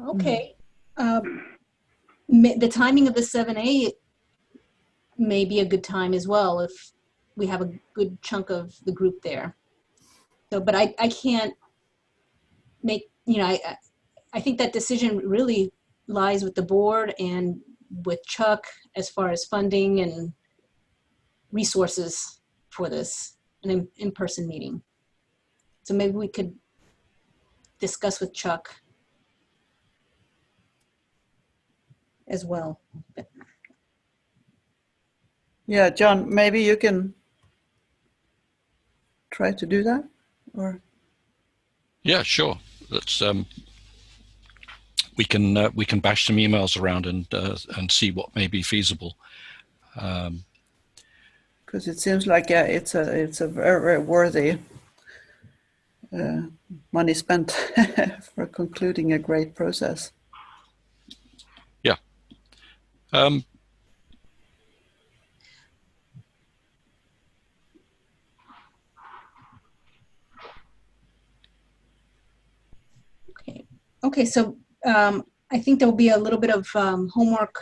Okay. The timing of the 7A may be a good time as well if we have a good chunk of the group there. So, but I can't make, you know, I think that decision really lies with the board and with Chuck as far as funding and resources for this, an in-person meeting. So maybe we could discuss with Chuck as well. Yeah, John, maybe you can try to do that, or? Yeah, sure. Let's we can bash some emails around and see what may be feasible. Because it seems like, yeah, it's a very, very worthy money spent for concluding a great process. Yeah. Okay, so I think there'll be a little bit of homework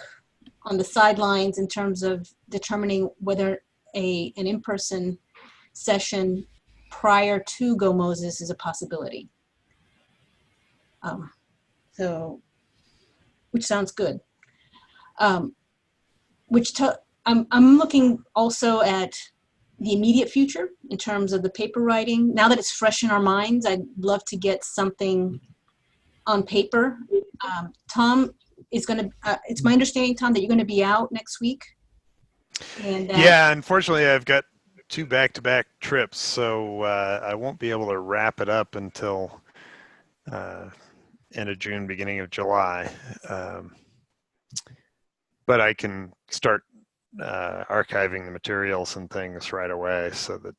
on the sidelines in terms of determining whether an in-person session prior to Go Moses is a possibility. So, which sounds good. I'm looking also at the immediate future in terms of the paper writing. Now that it's fresh in our minds, I'd love to get something on paper. Tom is going to, it's my understanding, Tom, that you're going to be out next week. And, yeah, unfortunately, I've got 2 back-to-back trips, so I won't be able to wrap it up until end of June, beginning of July. But I can start archiving the materials and things right away, so that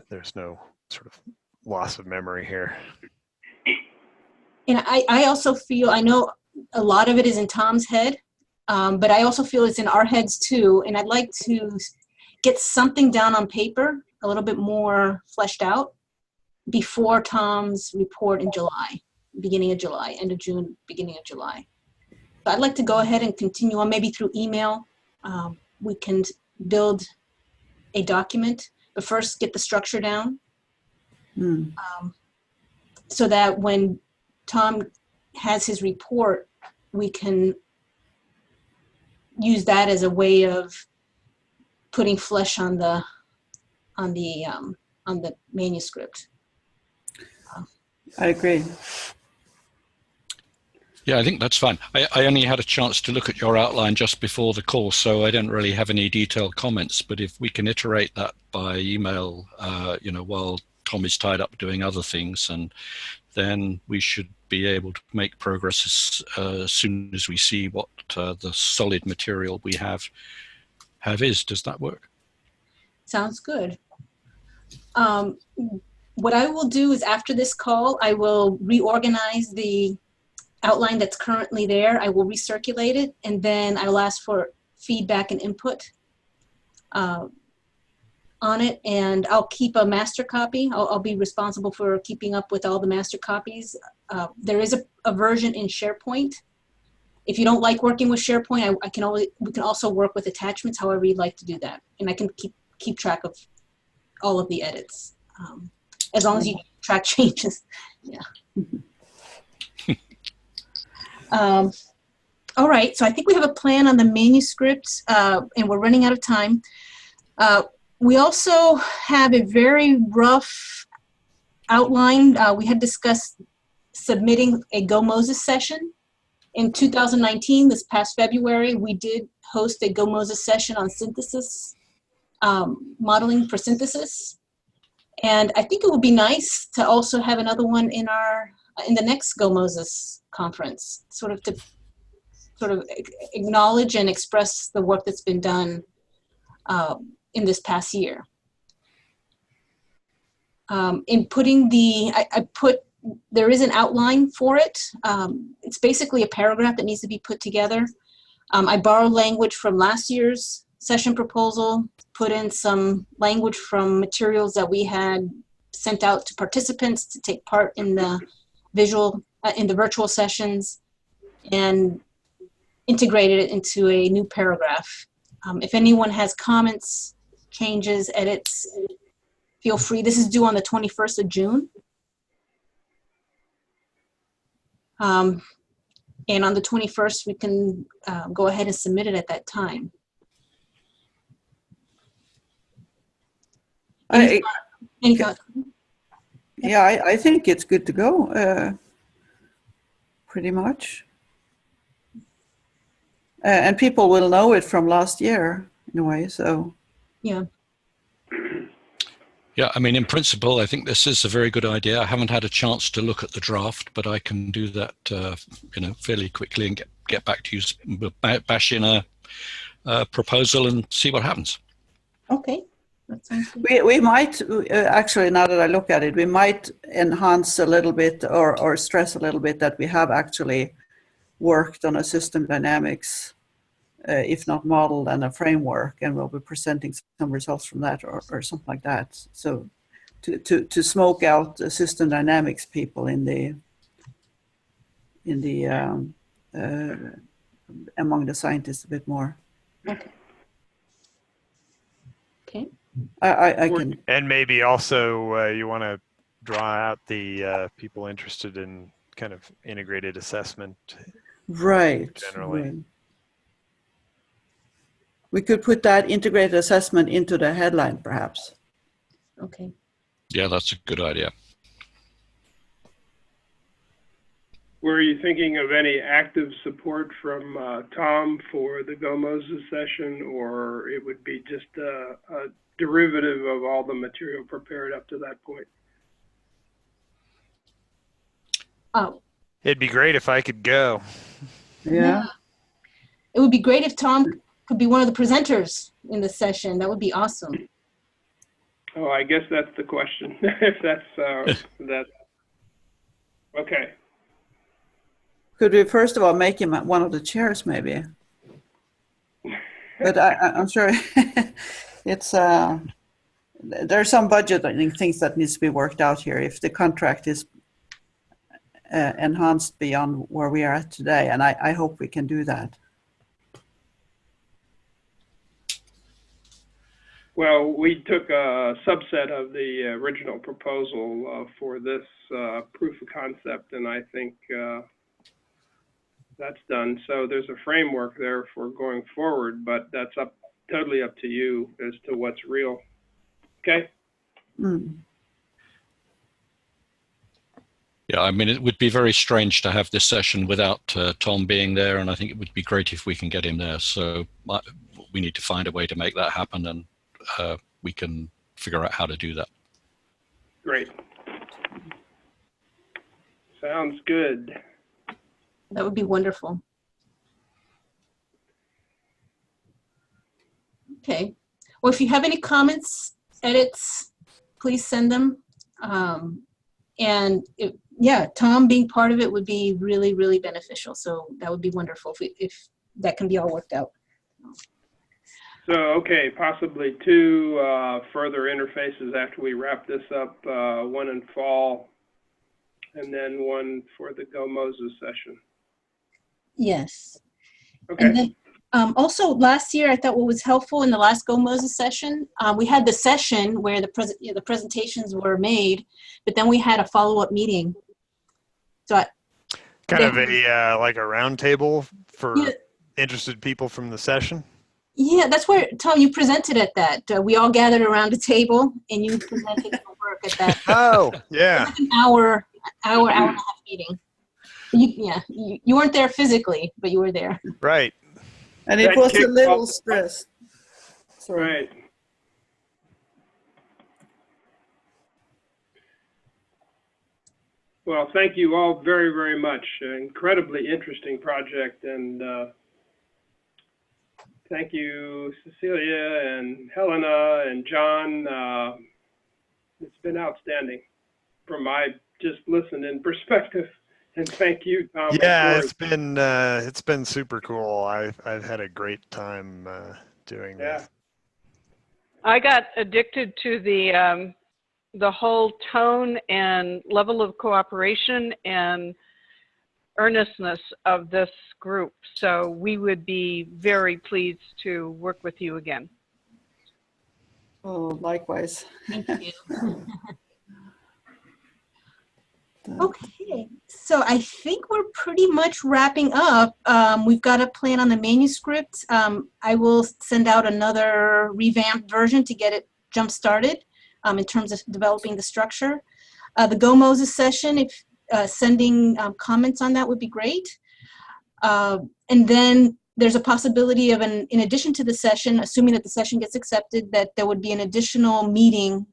there's no sort of loss of memory here. And I also feel, I know a lot of it is in Tom's head, but I also feel it's in our heads too. And I'd like to get something down on paper, a little bit more fleshed out before Tom's report in July, beginning of July, end of June, beginning of July. So I'd like to go ahead and continue on, maybe through email. We can build a document, but first get the structure down. So that when Tom has his report, we can use that as a way of putting flesh on the manuscript. I agree. Yeah, I think that's fine. I only had a chance to look at your outline just before the call, so I don't really have any detailed comments. But if we can iterate that by email, you know, while Tom is tied up doing other things, and then we should be able to make progress as soon as we see what the solid material we have is. Does that work? Sounds good. What I will do is after this call, I will reorganize the outline that's currently there. I will recirculate it, and then I will ask for feedback and input on it, and I'll keep a master copy. I'll be responsible for keeping up with all the master copies. There is a version in SharePoint. If you don't like working with SharePoint, we can also work with attachments, however you'd like to do that. And I can keep track of all of the edits, as long as you track changes. Yeah. All right, so I think we have a plan on the manuscript, and we're running out of time. We also have a very rough outline. We had discussed submitting a Go Moses session In 2019, this past February, we did host a GoMRI session on synthesis, modeling for synthesis. And I think it would be nice to also have another one in the next GoMRI conference, sort of acknowledge and express the work that's been done in this past year. In putting there is an outline for it. It's basically a paragraph that needs to be put together. I borrowed language from last year's session proposal, put in some language from materials that we had sent out to participants to take part in the virtual sessions, and integrated it into a new paragraph. If anyone has comments, changes, edits, feel free. This is due on the 21st of June. And on the 21st, we can go ahead and submit it at that time. Any thoughts? Yeah, I think it's good to go, pretty much. And people will know it from last year, in a way, so. Yeah. Yeah, I mean, in principle, I think this is a very good idea. I haven't had a chance to look at the draft, but I can do that, fairly quickly and get back to you, bash in a proposal and see what happens. Okay, that sounds good. We might, actually, now that I look at it, we might enhance a little bit or stress a little bit that we have actually worked on a system dynamics, if not model, then a framework, and we'll be presenting some results from that or something like that. So to smoke out the system dynamics people in the among the scientists a bit more. Okay. Okay. I can. And maybe also you want to draw out the people interested in kind of integrated assessment. Right. Generally. Right. We could put that integrated assessment into the headline, perhaps. Okay. Yeah, that's a good idea. Were you thinking of any active support from Tom for the GoMRI session, or it would be just a derivative of all the material prepared up to that point? Oh. It'd be great if I could go. Yeah. It would be great if Tom could be one of the presenters in the session. That would be awesome. Oh, I guess that's the question. If that's okay. Could we first of all make him one of the chairs, maybe? But I'm sure it's there's some budgeting things that needs to be worked out here if the contract is enhanced beyond where we are at today, and I hope we can do that. Well, we took a subset of the original proposal for this proof of concept, and I think that's done. So there's a framework there for going forward, but that's totally up to you as to what's real. Okay? Mm. Yeah, I mean, it would be very strange to have this session without Tom being there, and I think it would be great if we can get him there. So we need to find a way to make that happen, and we can figure out how to do that. Great. Sounds good. That would be wonderful. Okay. Well, if you have any comments, edits, please send them. And yeah, Tom being part of it would be really, really beneficial. So that would be wonderful if that can be all worked out. So, okay, possibly two further interfaces after we wrap this up, one in fall, and then one for the GoMRI session. Yes. Okay. And then also last year, I thought what was helpful in the last GoMRI session, we had the session where the presentations were made, but then we had a follow-up meeting. So kind of a like a round table for interested people from the session. Yeah, that's where, Tom, you presented at that. We all gathered around a table and you presented your work at that. Oh, yeah. It was like an hour and a half meeting. You weren't there physically, but you were there. Right. And it That was a kicked little off- stress. Sorry. Right. Well, thank you all very, very much. Incredibly interesting project, and thank you, Cecilia and Helena and John. It's been outstanding from my just listening perspective. And thank you, Tom. Yeah, of course. it's been super cool. I've had a great time doing Yeah. this. I got addicted to the whole tone and level of cooperation and earnestness of this group. So we would be very pleased to work with you again. Oh, likewise. Thank you. Okay, so I think we're pretty much wrapping up. We've got a plan on the manuscript. I will send out another revamped version to get it jump started in terms of developing the structure. The GoMoses session, if sending comments on that would be great. And then there's a possibility of in addition to the session, assuming that the session gets accepted, that there would be an additional meeting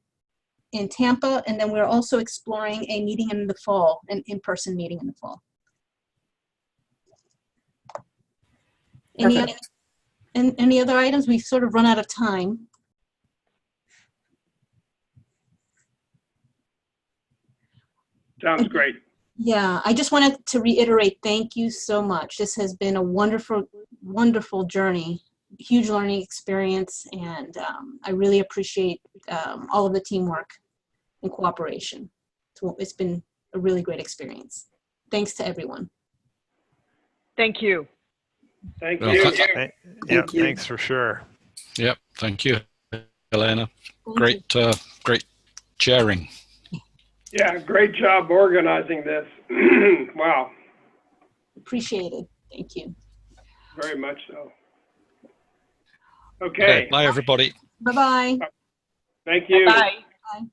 in Tampa, and then we're also exploring a meeting in the fall, an in-person meeting in the fall. Any other items? We've sort of run out of time. Sounds great. Yeah, I just wanted to reiterate, thank you so much. This has been a wonderful, wonderful journey, huge learning experience, and I really appreciate all of the teamwork and cooperation. It's been a really great experience. Thanks to everyone. Thank you. Thank Well, you. Yeah, you. thanks for sure. Yep, thank you, Elena. Thank Great, great sharing. Yeah, great job organizing this. Wow, Appreciate it. Thank you. very much so. Okay, Okay, bye everybody. Bye-bye. thank you. Bye. Bye.